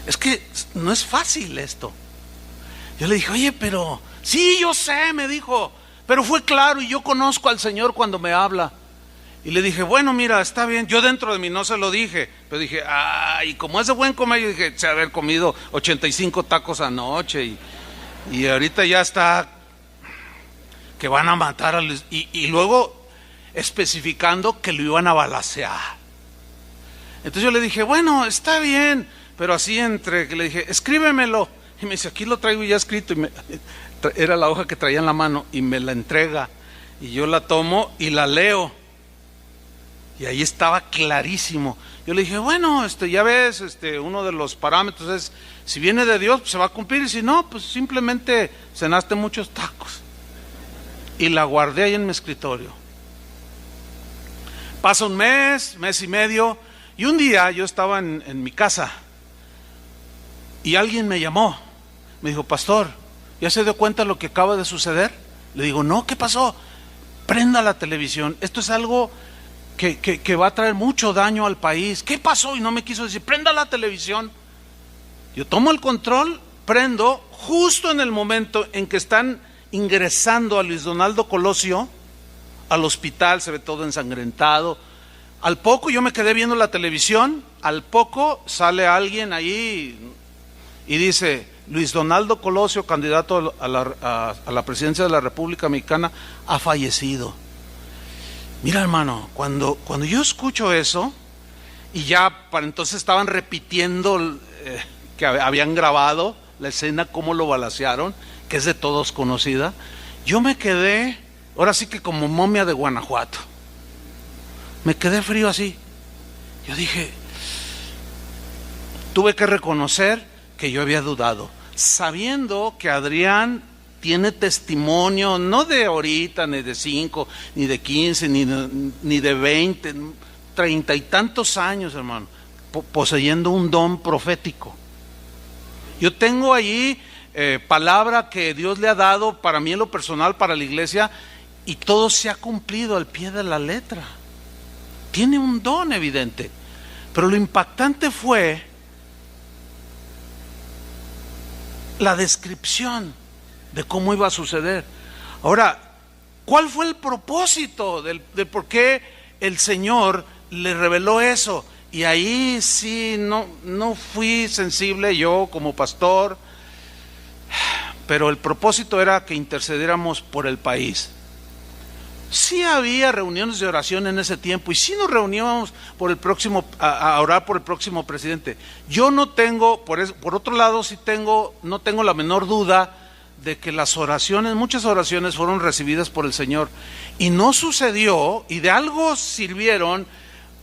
Es que no es fácil esto. Yo le dije, oye, pero sí, yo sé, me dijo, pero fue claro y yo conozco al Señor cuando me habla. Y le dije, bueno, mira, está bien. Yo dentro de mí no se lo dije, pero dije, ay, como es de buen comer, yo dije, se haber comido 85 tacos anoche y ahorita ya está que van a matar a Luis, y luego especificando que lo iban a balacear. Entonces yo le dije, bueno, está bien, pero así que le dije, escríbemelo. Y me dice, aquí lo traigo ya escrito. Y era la hoja que traía en la mano y me la entrega. Y yo la tomo y la leo. Y ahí estaba clarísimo. Yo le dije, bueno, ya ves, uno de los parámetros es, si viene de Dios, pues se va a cumplir, y si no, pues simplemente cenaste muchos tacos. Y la guardé ahí en mi escritorio. Pasa un mes y medio, y un día yo estaba en mi casa, y alguien me llamó. Me dijo, pastor, ¿ya se dio cuenta de lo que acaba de suceder? Le digo, no, ¿qué pasó? Prenda la televisión, esto es algo que va a traer mucho daño al país. ¿Qué pasó? Y no me quiso decir, prenda la televisión. Yo tomo el control, prendo, justo en el momento en que están ingresando a Luis Donaldo Colosio al hospital, se ve todo ensangrentado. Al poco yo me quedé viendo la televisión, al poco sale alguien ahí y dice, Luis Donaldo Colosio, candidato a la presidencia de la República Mexicana, ha fallecido. Mira, hermano, cuando yo escucho eso, y ya para entonces estaban repitiendo que habían grabado la escena, cómo lo balacearon, que es de todos conocida, yo me quedé, ahora sí que como momia de Guanajuato, me quedé frío así. Yo dije, tuve que reconocer que yo había dudado, sabiendo que Adrián tiene testimonio, no de ahorita, ni de 5, ni de 15, ni de 20, 30 y tantos años, hermano, poseyendo un don profético. Yo tengo allí palabra que Dios le ha dado para mí en lo personal, para la iglesia, y todo se ha cumplido al pie de la letra. Tiene un don evidente, pero lo impactante fue la descripción de cómo iba a suceder. Ahora, ¿cuál fue el propósito de por qué el Señor le reveló eso. Y ahí sí, no fui sensible yo como pastor, pero el propósito era que intercediéramos por el país. Sí había reuniones de oración en ese tiempo y sí nos reuníamos por el próximo, a orar por el próximo presidente. Yo no tengo, por otro lado no tengo la menor duda de que muchas oraciones fueron recibidas por el Señor. Y no sucedió, y de algo sirvieron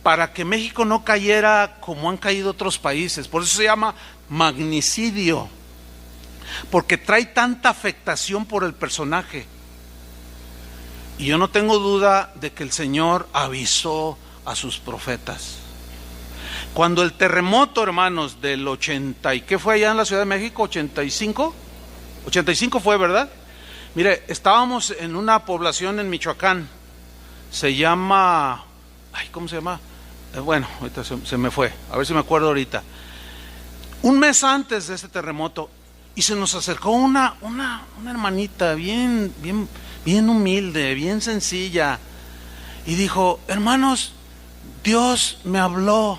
para que México no cayera como han caído otros países. Por eso se llama magnicidio, porque trae tanta afectación por el personaje. Y yo no tengo duda de que el Señor avisó a sus profetas. Cuando el terremoto, hermanos, del 80, ¿y qué fue allá en la Ciudad de México? 85 fue, ¿verdad? Mire, estábamos en una población en Michoacán, se llama, ¿cómo se llama? Bueno, ahorita se me fue, a ver si me acuerdo ahorita. Un mes antes de este terremoto, y se nos acercó una hermanita bien humilde, bien sencilla, y dijo: hermanos, Dios me habló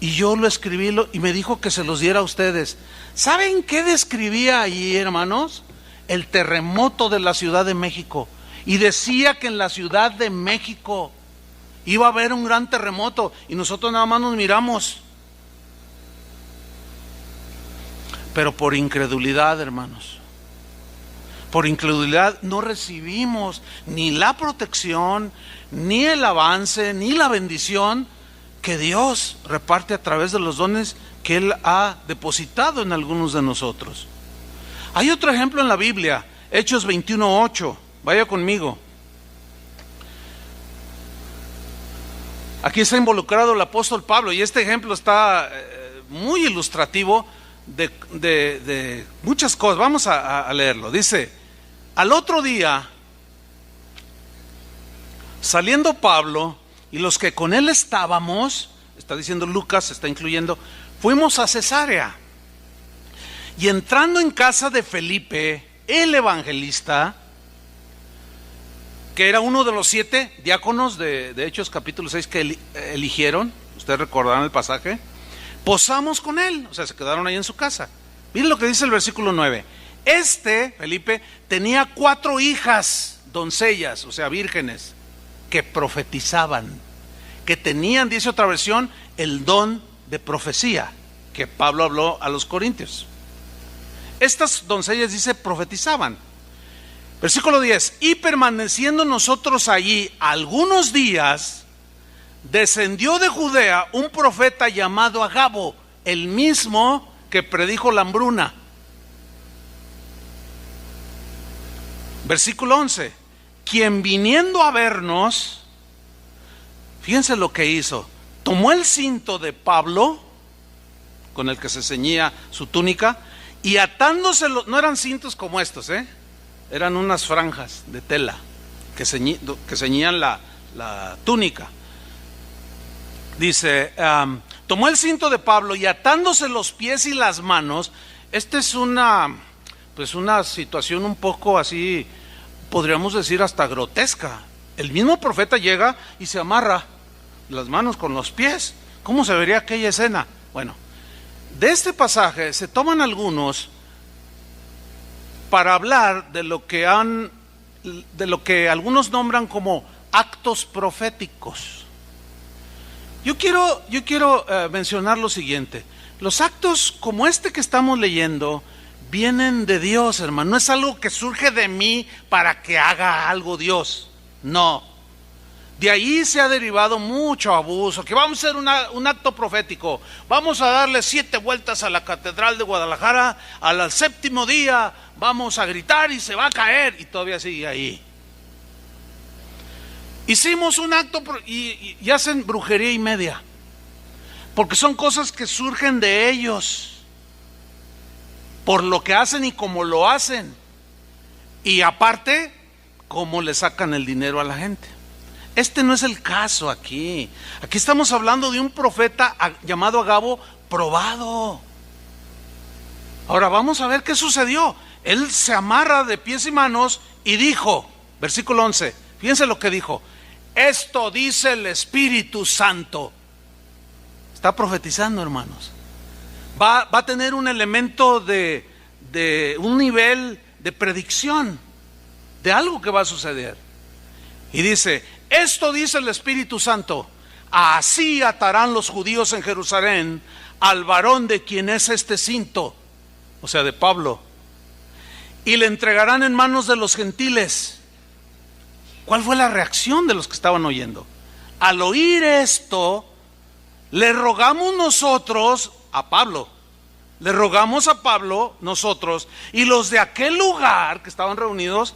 y yo lo escribí y me dijo que se los diera a ustedes. ¿Saben qué describía ahí, hermanos? El terremoto de la Ciudad de México. Y decía que en la Ciudad de México iba a haber un gran terremoto, y nosotros nada más nos miramos. Pero por incredulidad, hermanos, por incredulidad no recibimos ni la protección, ni el avance, ni la bendición que Dios reparte a través de los dones que Él ha depositado en algunos de nosotros. Hay otro ejemplo en la Biblia, Hechos 21:8. Vaya conmigo. Aquí está involucrado el apóstol Pablo, y este ejemplo está muy ilustrativo de muchas cosas. Vamos a leerlo. Dice: al otro día, saliendo Pablo y los que con él estábamos, está diciendo Lucas, se está incluyendo, fuimos a Cesarea. Y entrando en casa de Felipe, el evangelista, que era uno de los 7 diáconos de Hechos capítulo 6 que eligieron, ustedes recordarán el pasaje, posamos con él, o sea, se quedaron ahí en su casa. Miren lo que dice el versículo 9. Felipe, tenía 4 hijas, doncellas, o sea, vírgenes, que profetizaban, que tenían, dice otra versión, el don de profecía, que Pablo habló a los corintios. Estas doncellas, dice, profetizaban. Versículo 10, y permaneciendo nosotros allí algunos días, descendió de Judea un profeta llamado Agabo, el mismo que predijo la hambruna. Versículo 11, quien viniendo a vernos, fíjense lo que hizo, tomó el cinto de Pablo, con el que se ceñía su túnica, y atándoselo, no eran cintos como estos, eran unas franjas de tela que ceñían la túnica. Dice, tomó el cinto de Pablo y atándose los pies y las manos. Esta es una situación un poco así, podríamos decir hasta grotesca. El mismo profeta llega y se amarra las manos con los pies. ¿Cómo se vería aquella escena? Bueno, de este pasaje se toman algunos para hablar de lo que algunos nombran como actos proféticos. Yo quiero mencionar lo siguiente: los actos como este que estamos leyendo vienen de Dios, hermano. No es algo que surge de mí para que haga algo Dios, no. De ahí se ha derivado mucho abuso, que vamos a hacer un acto profético, vamos a darle 7 vueltas a la Catedral de Guadalajara, al 7º día vamos a gritar y se va a caer, y todavía sigue ahí. Hicimos un acto y hacen brujería y media, porque son cosas que surgen de ellos, por lo que hacen y cómo lo hacen, y aparte, cómo le sacan el dinero a la gente. Este no es el caso aquí. Aquí estamos hablando de un profeta llamado Agabo, probado. Ahora vamos a ver qué sucedió. Él se amarra de pies y manos y dijo, versículo 11, fíjense lo que dijo: esto dice el Espíritu Santo. Está profetizando, hermanos. Va a tener un elemento de un nivel de predicción de algo que va a suceder. Y dice, esto dice el Espíritu Santo: así atarán los judíos en Jerusalén al varón de quien es este cinto, o sea, de Pablo, y le entregarán en manos de los gentiles. ¿Cuál fue la reacción de los que estaban oyendo? Al oír esto, le rogamos nosotros a Pablo, le rogamos a Pablo nosotros, y los de aquel lugar que estaban reunidos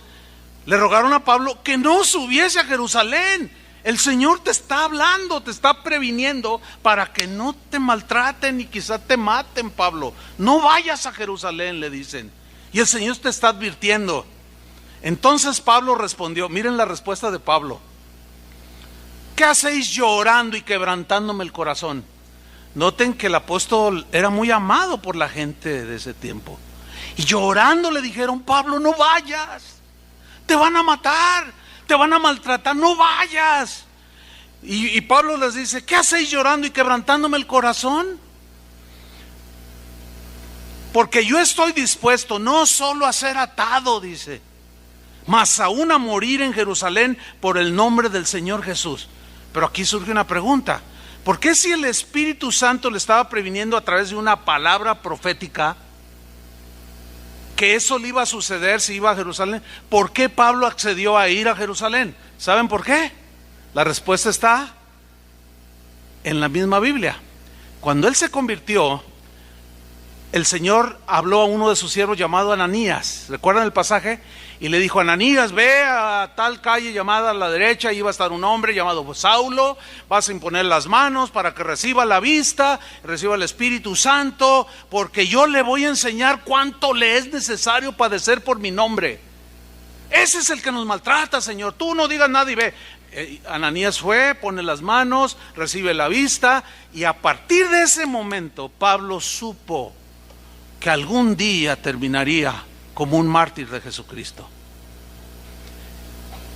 le rogaron a Pablo que no subiese a Jerusalén. El Señor te está hablando, te está previniendo para que no te maltraten y quizá te maten, Pablo. No vayas a Jerusalén, le dicen. Y el Señor te está advirtiendo. Entonces Pablo respondió, miren la respuesta de Pablo: ¿qué hacéis llorando y quebrantándome el corazón? Noten que el apóstol era muy amado por la gente de ese tiempo. Y llorando le dijeron, Pablo, no vayas, te van a matar, te van a maltratar, no vayas. Y Pablo les dice, ¿qué hacéis llorando y quebrantándome el corazón? Porque yo estoy dispuesto no solo a ser atado, dice, mas aún a morir en Jerusalén por el nombre del Señor Jesús. Pero aquí surge una pregunta: ¿por qué, si el Espíritu Santo le estaba previniendo a través de una palabra profética que eso le iba a suceder si iba a Jerusalén, por qué Pablo accedió a ir a Jerusalén? ¿Saben por qué? La respuesta está en la misma Biblia. Cuando él se convirtió, el Señor habló a uno de sus siervos llamado Ananías. ¿Recuerdan el pasaje? Y le dijo, Ananías, ve a tal calle llamada a la derecha, ahí va a estar un hombre llamado Saulo, vas a imponer las manos para que reciba la vista, reciba el Espíritu Santo, porque yo le voy a enseñar cuánto le es necesario padecer por mi nombre. Ese es el que nos maltrata, Señor, tú no digas nada y ve. Ananías fue, pone las manos, recibe la vista, y a partir de ese momento Pablo supo que algún día terminaría como un mártir de Jesucristo.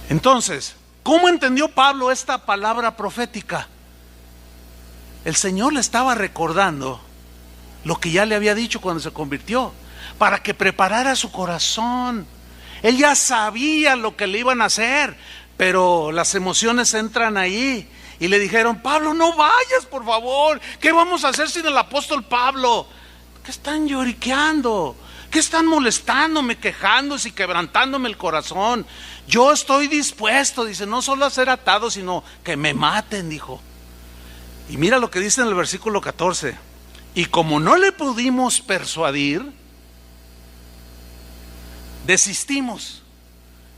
Entonces, ¿cómo entendió Pablo esta palabra profética? El Señor le estaba recordando lo que ya le había dicho cuando se convirtió, para que preparara su corazón. Él ya sabía lo que le iban a hacer, pero las emociones entran ahí y le dijeron, Pablo, no vayas, por favor, ¿qué vamos a hacer sin el apóstol Pablo? ¿Qué están lloriqueando? ¿Qué están molestándome, quejándose y quebrantándome el corazón? Yo estoy dispuesto, dice, no solo a ser atado, sino que me maten, dijo. Y mira lo que dice en el versículo 14. Y como no le pudimos persuadir, desistimos,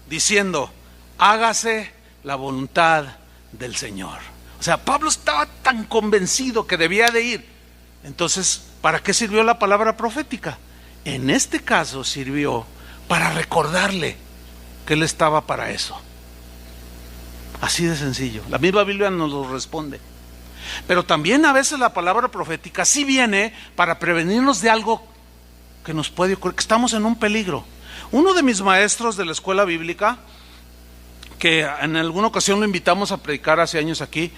diciendo, hágase la voluntad del Señor. O sea, Pablo estaba tan convencido que debía de ir. Entonces, ¿para qué sirvió la palabra profética? En este caso sirvió para recordarle que él estaba para eso. Así de sencillo. La misma Biblia nos lo responde. Pero también a veces la palabra profética sí viene para prevenirnos de algo que nos puede ocurrir, que estamos en un peligro. Uno de mis maestros de la escuela bíblica, que en alguna ocasión lo invitamos a predicar hace años aquí,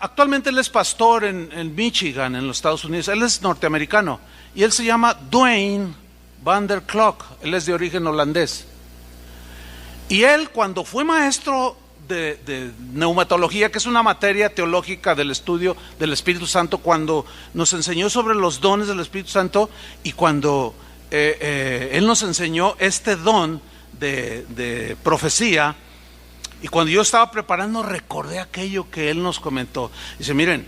actualmente él es pastor en Michigan, en los Estados Unidos. Él es norteamericano y él se llama Dwayne Van der Klok. Él es de origen holandés. Y él, cuando fue maestro de neumatología, que es una materia teológica del estudio del Espíritu Santo, cuando nos enseñó sobre los dones del Espíritu Santo, y cuando él nos enseñó este don de profecía, y cuando yo estaba preparando recordé aquello que él nos comentó. Dice, miren,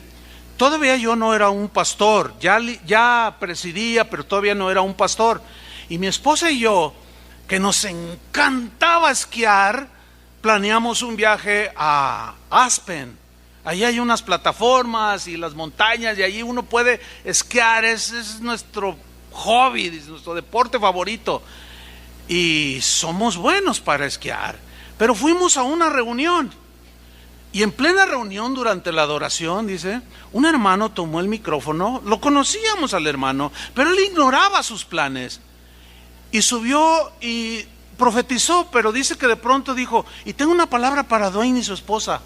todavía yo no era un pastor, ya presidía, pero todavía no era un pastor. Y mi esposa y yo, que nos encantaba esquiar, planeamos un viaje a Aspen. Allí hay unas plataformas y las montañas, y allí uno puede esquiar, es nuestro hobby, es nuestro deporte favorito. Y somos buenos para esquiar. Pero fuimos a una reunión, y en plena reunión, durante la adoración, dice, un hermano tomó el micrófono. Lo conocíamos al hermano, pero él ignoraba sus planes, y subió y profetizó, pero dice que de pronto dijo, y tengo una palabra para Dwayne y su esposa.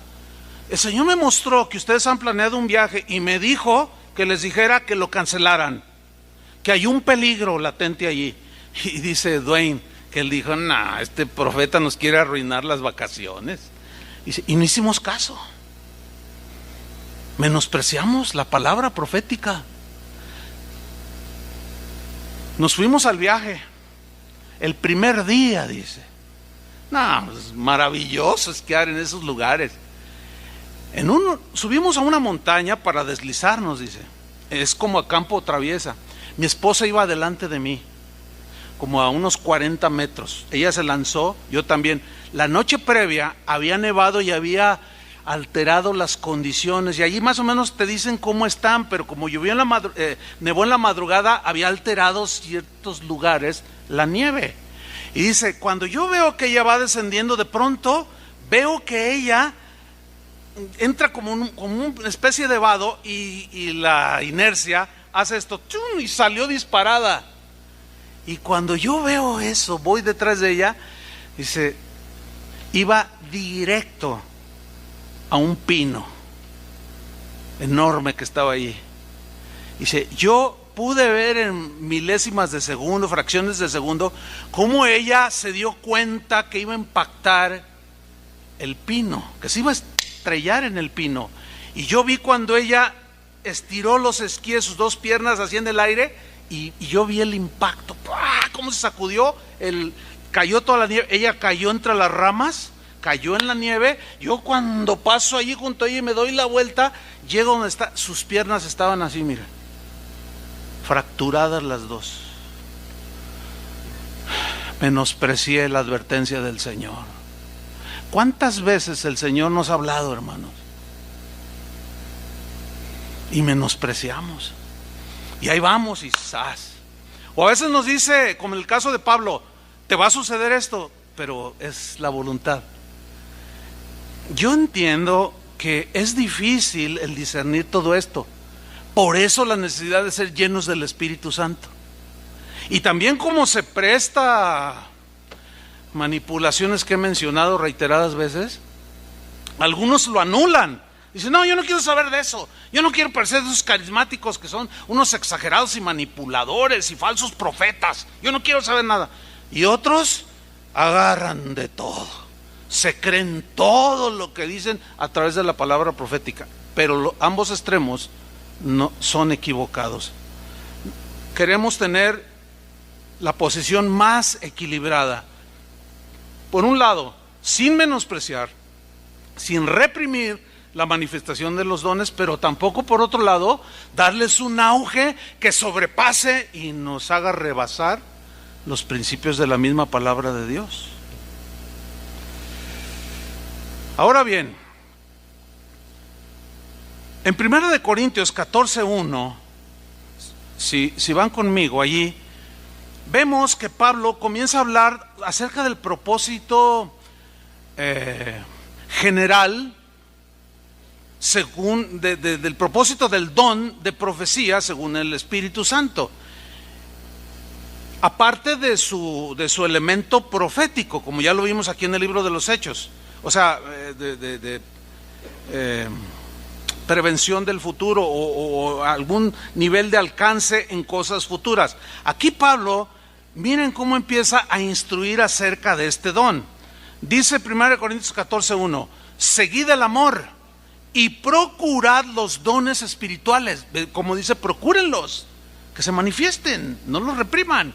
El Señor me mostró que ustedes han planeado un viaje y me dijo que les dijera que lo cancelaran, que hay un peligro latente allí. Y dice Dwayne que él dijo, nah, este profeta nos quiere arruinar las vacaciones. Y no hicimos caso. Menospreciamos la palabra profética. Nos fuimos al viaje. El primer día, dice, no, es maravilloso esquiar en esos lugares. Subimos a una montaña para deslizarnos, dice. Es como a campo traviesa. Mi esposa iba delante de mí, como a unos 40 metros. Ella se lanzó, yo también. La noche previa había nevado y había alterado las condiciones, y allí más o menos te dicen cómo están, pero como llovió nevó en la madrugada, había alterado ciertos lugares la nieve. Y dice, cuando yo veo que ella va descendiendo, de pronto veo que ella entra como una especie de vado, y la inercia hace esto, ¡chum!, y salió disparada. Y cuando yo veo eso, voy detrás de ella, dice, iba directo a un pino enorme que estaba ahí. Dice, yo pude ver en milésimas de segundo, fracciones de segundo, cómo ella se dio cuenta que iba a impactar el pino, que se iba a estrellar en el pino. Y yo vi cuando ella estiró los esquíes, sus dos piernas así en el aire, y yo vi el impacto, ¡pah!, cómo se sacudió, cayó toda la nieve, ella cayó entre las ramas, cayó en la nieve. Yo cuando paso allí junto a ella y me doy la vuelta, llego donde está, sus piernas estaban así, mira, fracturadas las dos. Menosprecié la advertencia del Señor. ¿Cuántas veces el Señor nos ha hablado, hermanos? Y menospreciamos. Y ahí vamos y ¡zas! O a veces nos dice, como en el caso de Pablo, te va a suceder esto, pero es la voluntad. Yo entiendo que es difícil el discernir todo esto. Por eso la necesidad de ser llenos del Espíritu Santo. Y también como se presta a manipulaciones que he mencionado reiteradas veces, algunos lo anulan. Dicen, no, yo no quiero saber de eso. Yo no quiero parecer de esos carismáticos que son unos exagerados y manipuladores y falsos profetas. Yo no quiero saber nada. Y otros agarran de todo, se creen todo lo que dicen a través de la palabra profética, pero ambos extremos no son equivocados. Queremos tener la posición más equilibrada. Por un lado, sin menospreciar, sin reprimir la manifestación de los dones, pero tampoco por otro lado darles un auge que sobrepase y nos haga rebasar los principios de la misma palabra de Dios. Ahora bien, en 1 Corintios 14:1, si van conmigo allí, vemos que Pablo comienza a hablar acerca del propósito general, según del propósito del don de profecía según el Espíritu Santo, aparte de su elemento profético, como ya lo vimos aquí en el libro de los Hechos, o sea, prevención del futuro o algún nivel de alcance en cosas futuras. Aquí Pablo, miren cómo empieza a instruir acerca de este don. Dice 1 Corintios 14:1, seguid el amor y procurad los dones espirituales. Como dice, procúrenlos, que se manifiesten, no los repriman.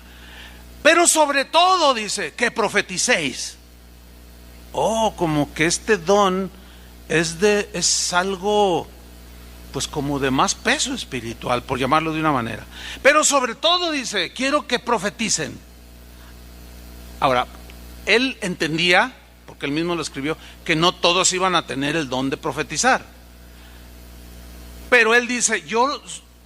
Pero sobre todo dice, que profeticéis. Como que este don es algo, pues como de más peso espiritual, por llamarlo de una manera. Pero sobre todo dice, quiero que profeticen. Ahora, él entendía, porque él mismo lo escribió, que no todos iban a tener el don de profetizar. Pero él dice, yo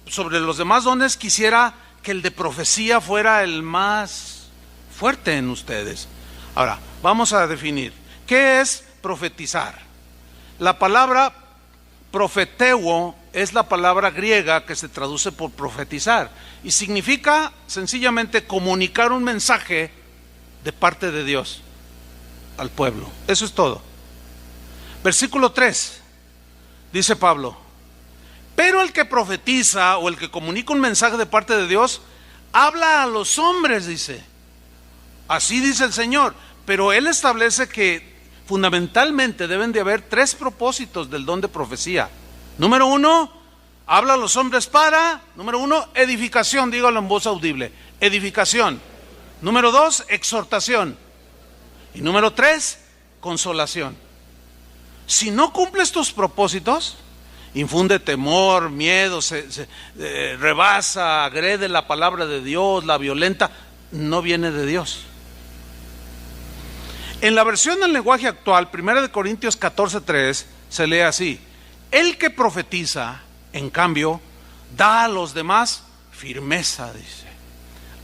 sobre los demás dones quisiera que el de profecía fuera el más fuerte en ustedes. Ahora, vamos a definir, ¿qué es profetizar? La palabra profeteo es la palabra griega que se traduce por profetizar y significa sencillamente comunicar un mensaje de parte de Dios al pueblo. Eso es todo. Versículo 3, dice Pablo: pero el que profetiza o el que comunica un mensaje de parte de Dios, habla a los hombres, dice. Así dice el Señor. Pero Él establece que fundamentalmente deben de haber 3 propósitos del don de profecía. Número 1, habla a los hombres para, número 1, edificación, dígalo en voz audible, edificación. Número 2, exhortación. Y número 3, consolación. Si no cumples tus propósitos, infunde temor, miedo, rebasa, agrede la palabra de Dios, la violenta, no viene de Dios. En la versión del lenguaje actual, 1 Corintios 14:3, se lee así: el que profetiza, en cambio, da a los demás firmeza, dice,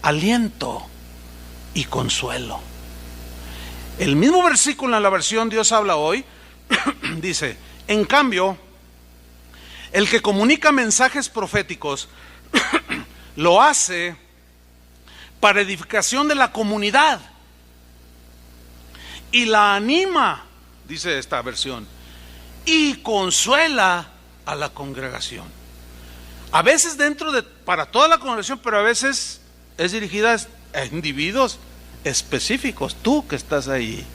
aliento y consuelo. El mismo versículo en la versión Dios habla hoy dice: en cambio, el que comunica mensajes proféticos lo hace para edificación de la comunidad y la anima, dice esta versión, y consuela a la congregación. A veces para toda la congregación, pero a veces es dirigida a individuos específicos. Tú que estás ahí.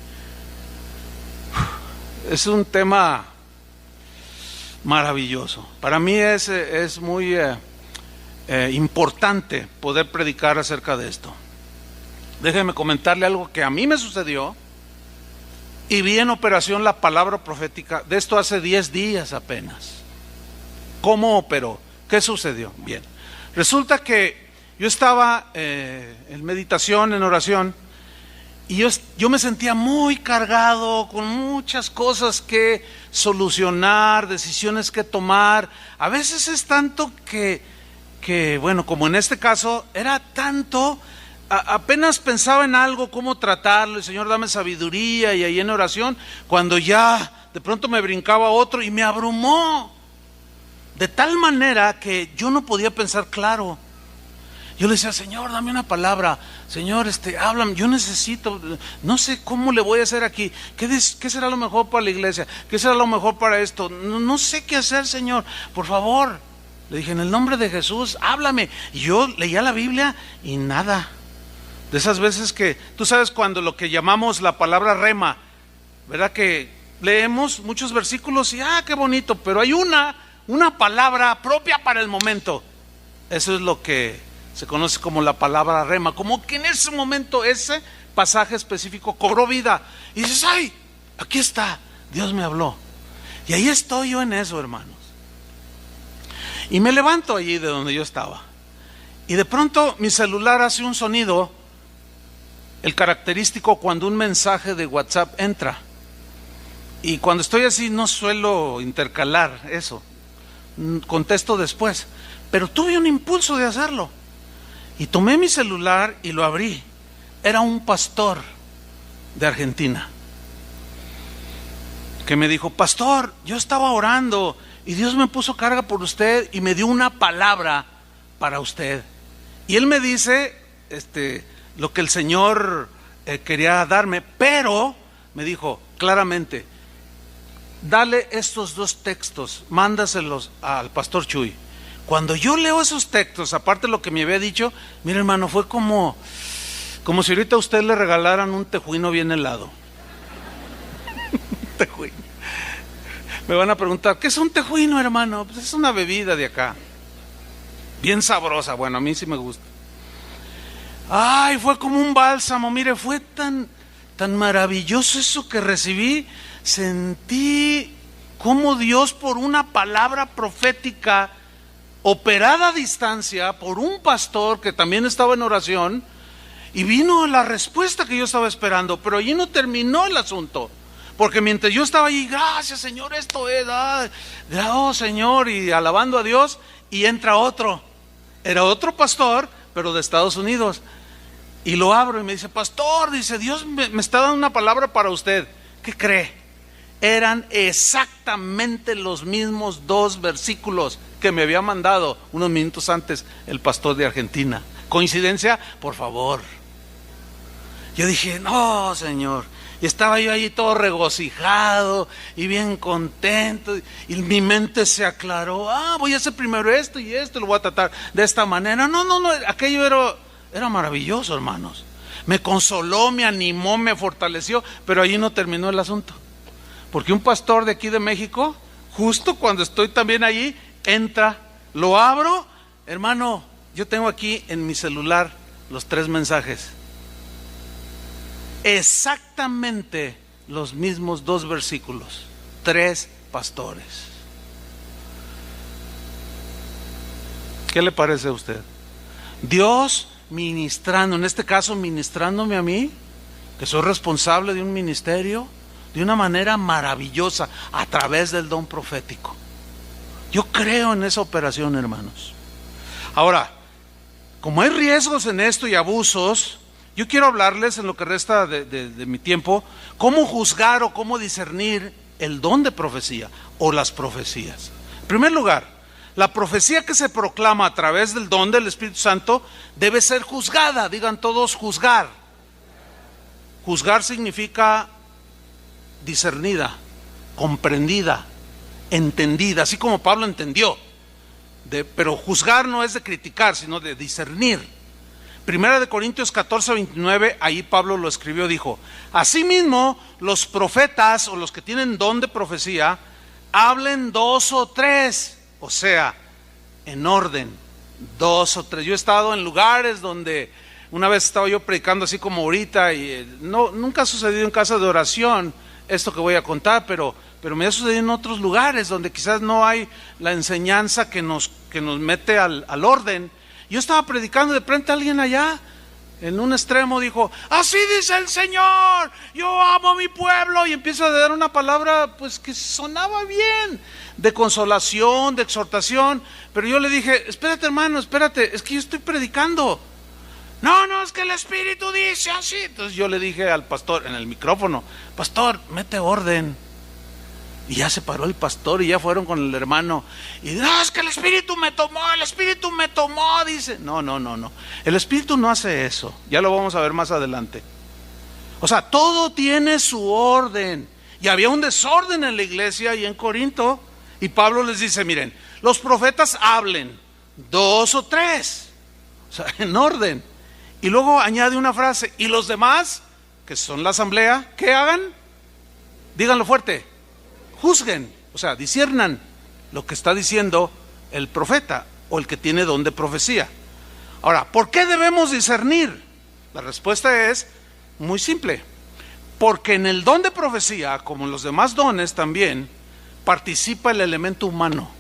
Es un tema maravilloso. Para mí es muy importante poder predicar acerca de esto. Déjeme comentarle algo que a mí me sucedió y vi en operación la palabra profética de esto hace 10 días apenas. ¿Cómo operó? ¿Qué sucedió? Bien, resulta que yo estaba en meditación, en oración, y yo me sentía muy cargado, con muchas cosas que solucionar, decisiones que tomar. A veces es tanto que bueno, como en este caso, era tanto, apenas pensaba en algo, cómo tratarlo, y Señor, dame sabiduría, y ahí en oración, cuando ya de pronto me brincaba otro y me abrumó, de tal manera que yo no podía pensar claro. Yo le decía: Señor, dame una palabra, Señor, háblame, yo necesito, no sé cómo le voy a hacer aquí, ¿qué será lo mejor para la iglesia? ¿Qué será lo mejor para esto? No sé qué hacer, Señor, por favor. Le dije: en el nombre de Jesús, háblame. Y yo leía la Biblia y nada. De esas veces que, tú sabes, cuando lo que llamamos la palabra rema, ¿verdad? Que leemos muchos versículos y qué bonito, pero hay una palabra propia para el momento. Eso es lo que se conoce como la palabra rema, como que en ese momento ese pasaje específico cobró vida y dices: ¡ay! Aquí está, Dios me habló. Y ahí estoy yo en eso, hermanos. Y me levanto allí de donde yo estaba, y de pronto mi celular hace un sonido, el característico cuando un mensaje de WhatsApp entra. Y cuando estoy así no suelo intercalar eso, contesto después, pero tuve un impulso de hacerlo. Y tomé mi celular y lo abrí. Era un pastor de Argentina que me dijo: pastor, yo estaba orando y Dios me puso carga por usted y me dio una palabra para usted. Y él me dice lo que el Señor quería darme, pero me dijo claramente: dale estos 2 textos, mándaselos al pastor Chuy. Cuando yo leo esos textos, aparte de lo que me había dicho, mira, hermano, fue como si ahorita a usted le regalaran un tejuino bien helado. Tejuino. Me van a preguntar: ¿qué es un tejuino, hermano? Pues es una bebida de acá, bien sabrosa. Bueno, a mí sí me gusta. Ay, fue como un bálsamo. Mire, fue tan maravilloso eso que recibí. Sentí como Dios, por una palabra profética operada a distancia por un pastor que también estaba en oración, y vino la respuesta que yo estaba esperando. Pero allí no terminó el asunto, porque mientras yo estaba allí, gracias Señor, esto es, oh Señor, y alabando a Dios, y entra otro, era otro pastor, pero de Estados Unidos, y lo abro y me dice: pastor, dice, Dios me está dando una palabra para usted. ¿Qué cree? Eran exactamente los mismos 2 versículos que me había mandado unos minutos antes el pastor de Argentina. ¿Coincidencia? Por favor. Yo dije, no, Señor. Y estaba yo ahí todo regocijado y bien contento. Y mi mente se aclaró. Voy a hacer primero esto y esto, lo voy a tratar de esta manera. No, aquello era maravilloso, hermanos. Me consoló, me animó, me fortaleció. Pero allí no terminó el asunto. Porque un pastor de aquí de México, justo cuando estoy también allí, entra, lo abro. Hermano, yo tengo aquí en mi celular los 3 mensajes. Exactamente los mismos 2 versículos, 3 pastores. ¿Qué le parece a usted? Dios ministrando, en este caso ministrándome a mí, que soy responsable de un ministerio, de una manera maravillosa, a través del don profético. Yo creo en esa operación, hermanos. Ahora, como hay riesgos en esto y abusos, yo quiero hablarles en lo que resta de mi tiempo, cómo juzgar o cómo discernir el don de profecía o las profecías. En primer lugar, la profecía que se proclama a través del don del Espíritu Santo debe ser juzgada. Digan todos, juzgar. Juzgar significa discernida, comprendida, entendida, así como Pablo entendió. Pero juzgar no es de criticar, sino de discernir. Primera de Corintios 14:29, ahí Pablo lo escribió, dijo: asimismo, los profetas o los que tienen don de profecía, hablen 2 o 3, o sea, en orden, 2 o 3. Yo he estado en lugares donde una vez estaba yo predicando así como ahorita, y nunca ha sucedido en casa de oración esto que voy a contar, pero me ha sucedido en otros lugares donde quizás no hay la enseñanza que nos mete al orden. Yo estaba predicando, de repente alguien allá, en un extremo, dijo: así dice el Señor, yo amo a mi pueblo, y empieza a dar una palabra pues que sonaba bien, de consolación, de exhortación, pero yo le dije: espérate, hermano, espérate, es que yo estoy predicando. No, es que el Espíritu dice así. Entonces yo le dije al pastor en el micrófono: pastor, mete orden. Y ya se paró el pastor y ya fueron con el hermano. Y no, es que el Espíritu me tomó, dice. No. El Espíritu no hace eso. Ya lo vamos a ver más adelante. O sea, todo tiene su orden. Y había un desorden en la iglesia y en Corinto. Y Pablo les dice: miren, los profetas hablen 2 o 3. O sea, en orden. Y luego añade una frase: y los demás, que son la asamblea, ¿qué hagan? Díganlo fuerte. Juzguen, o sea, disciernan lo que está diciendo el profeta o el que tiene don de profecía. Ahora, ¿por qué debemos discernir? La respuesta es muy simple. Porque en el don de profecía, como en los demás dones también, participa el elemento humano.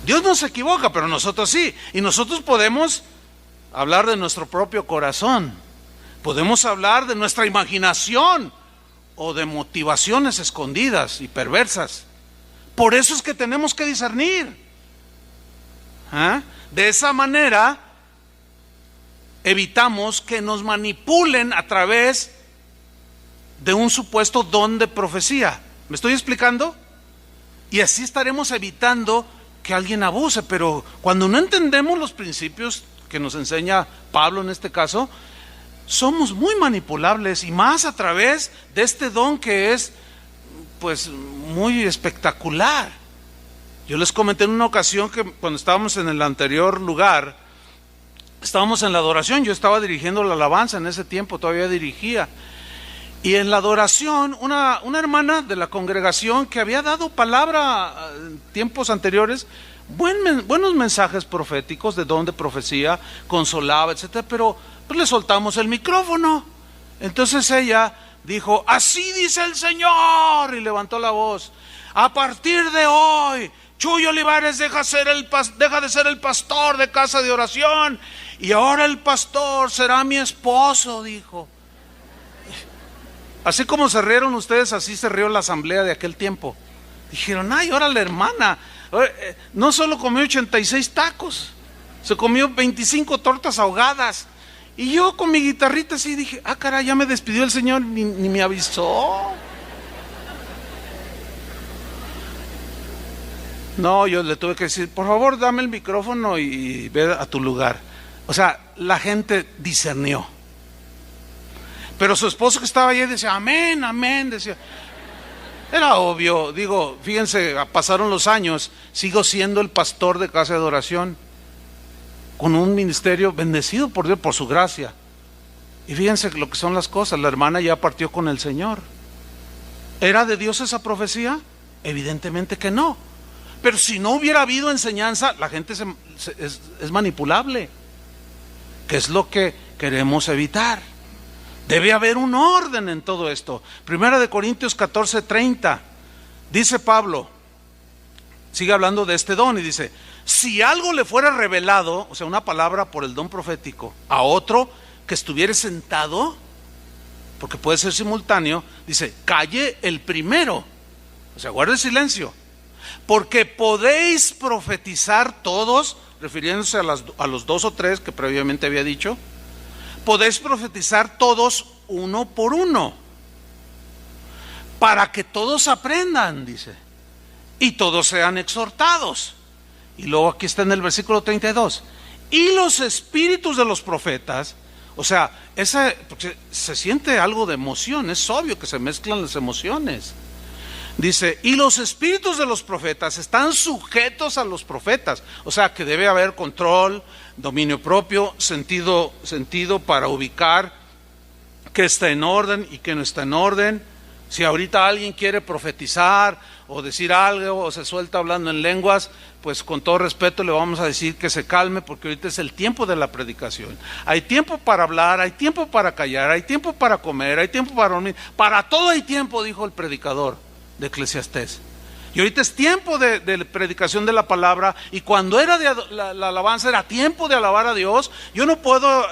Dios no se equivoca, pero nosotros sí. Y nosotros podemos hablar de nuestro propio corazón. Podemos hablar de nuestra imaginación o de motivaciones escondidas y perversas. Por eso es que tenemos que discernir. De esa manera evitamos que nos manipulen a través de un supuesto don de profecía. ¿Me estoy explicando? Y así estaremos evitando que alguien abuse. Pero cuando no entendemos los principios que nos enseña Pablo en este caso, somos muy manipulables, y más a través de este don que es pues muy espectacular. Yo les comenté en una ocasión que cuando estábamos en el anterior lugar, estábamos en la adoración. Yo estaba dirigiendo la alabanza en ese tiempo, todavía dirigía. Y en la adoración, una hermana de la congregación que había dado palabra en tiempos anteriores, buenos mensajes proféticos de don de profecía, consolaba, etcétera, pero pues le soltamos el micrófono. Entonces ella dijo: así dice el Señor, y levantó la voz: a partir de hoy Chuy Olivares deja de ser el pastor de casa de oración, y ahora el pastor será mi esposo, dijo. Así como se rieron ustedes, así se rió la asamblea de aquel tiempo. Dijeron: ay, ahora la hermana no solo comió 86 tacos, se comió 25 tortas ahogadas. Y yo con mi guitarrita así dije: ah, caray, ya me despidió el Señor, ni me avisó. No, yo le tuve que decir: por favor, dame el micrófono y ve a tu lugar. O sea, la gente discernió. Pero su esposo que estaba allí decía, amén, amén, decía. Era obvio, digo, fíjense, pasaron los años, sigo siendo el pastor de casa de adoración, con un ministerio bendecido por Dios, por su gracia. Y fíjense lo que son las cosas, la hermana ya partió con el Señor. ¿Era de Dios esa profecía? Evidentemente que no. Pero si no hubiera habido enseñanza, la gente es manipulable, que es lo que queremos evitar. Debe haber un orden en todo esto. Primera de Corintios 14:30, dice Pablo, sigue hablando de este don y dice, si algo le fuera revelado, o sea, una palabra por el don profético, a otro que estuviera sentado, porque puede ser simultáneo, dice, calle el primero, o sea, guarde silencio, porque podéis profetizar todos, refiriéndose a los 2 o 3 que previamente había dicho, podéis profetizar todos uno por uno, para que todos aprendan, dice, y todos sean exhortados. Y luego aquí está en el versículo 32, y los espíritus de los profetas, o sea, porque se siente algo de emoción, es obvio que se mezclan las emociones. Dice, y los espíritus de los profetas están sujetos a los profetas, o sea que debe haber control, dominio propio, sentido para ubicar que está en orden y que no está en orden. Si ahorita alguien quiere profetizar o decir algo o se suelta hablando en lenguas, pues con todo respeto le vamos a decir que se calme, porque ahorita es el tiempo de la predicación. Hay tiempo para hablar, hay tiempo para callar, hay tiempo para comer, hay tiempo para dormir, para todo hay tiempo, dijo el predicador de Eclesiastés. Y ahorita es tiempo de predicación de la palabra, y cuando era la alabanza era tiempo de alabar a Dios. Yo no puedo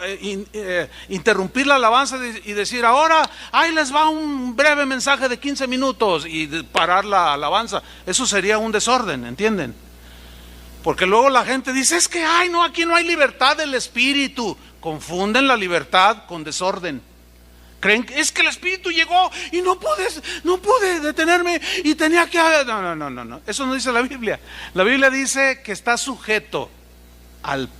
interrumpir la alabanza y decir, ahora ahí les va un breve mensaje de 15 minutos y parar la alabanza. Eso sería un desorden, ¿entienden? Porque luego la gente dice, es que aquí no hay libertad del espíritu. Confunden la libertad con desorden. Creen que es que el espíritu llegó y no pude detenerme y tenía que... No, eso no dice la Biblia. La Biblia dice que está sujeto al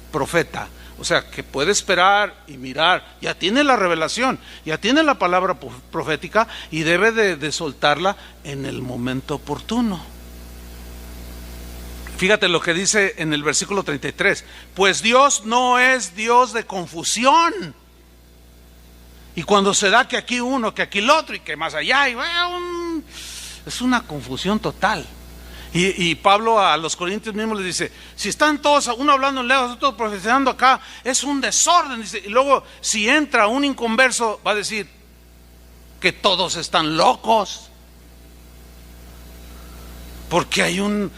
profeta, o sea que puede esperar y mirar, ya tiene la revelación, ya tiene la palabra profética y debe de soltarla en el momento oportuno. Fíjate lo que dice en el versículo 33, pues Dios no es Dios de confusión. Y cuando se da que aquí uno, que aquí el otro, y que más allá, es una confusión total. Y Pablo a los corintios mismos les dice, si están todos, uno hablando en lenguas, otro profetizando acá, es un desorden. Dice, y luego si entra un inconverso, va a decir que todos están locos, porque hay un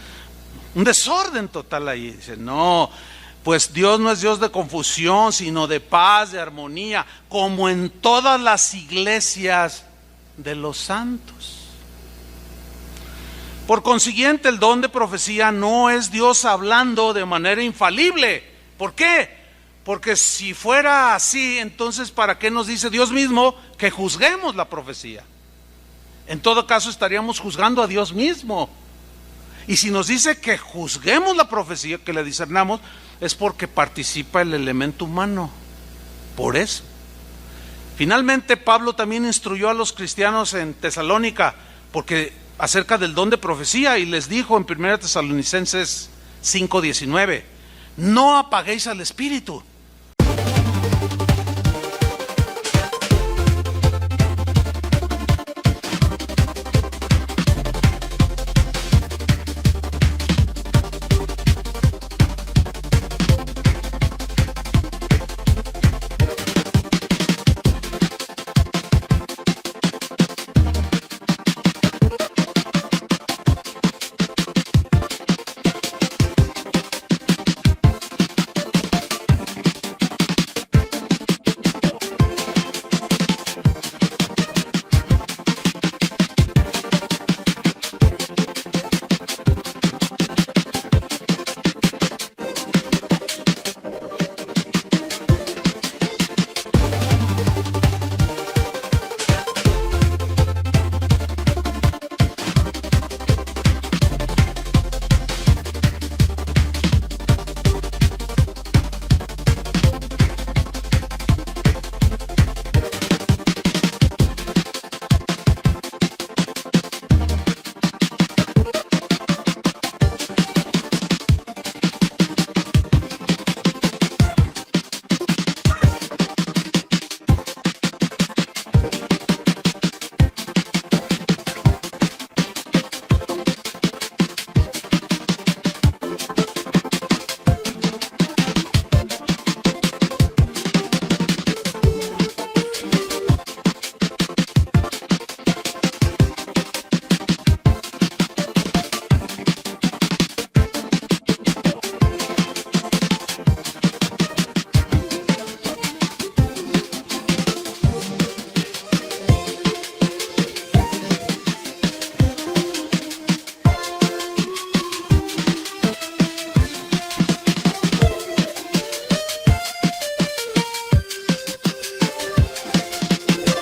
desorden total ahí. Dice, no, pues Dios no es Dios de confusión, sino de paz, de armonía, como en todas las iglesias de los santos. Por consiguiente, el don de profecía no es Dios hablando de manera infalible. ¿Por qué? Porque si fuera así, entonces ¿para qué nos dice Dios mismo que juzguemos la profecía? En todo caso estaríamos juzgando a Dios mismo. Y si nos dice que juzguemos la profecía, que le discernamos, es porque participa el elemento humano. Por eso. Finalmente, Pablo también instruyó a los cristianos en Tesalónica acerca del don de profecía, y les dijo en 1 Tesalonicenses 5:19, no apaguéis al espíritu.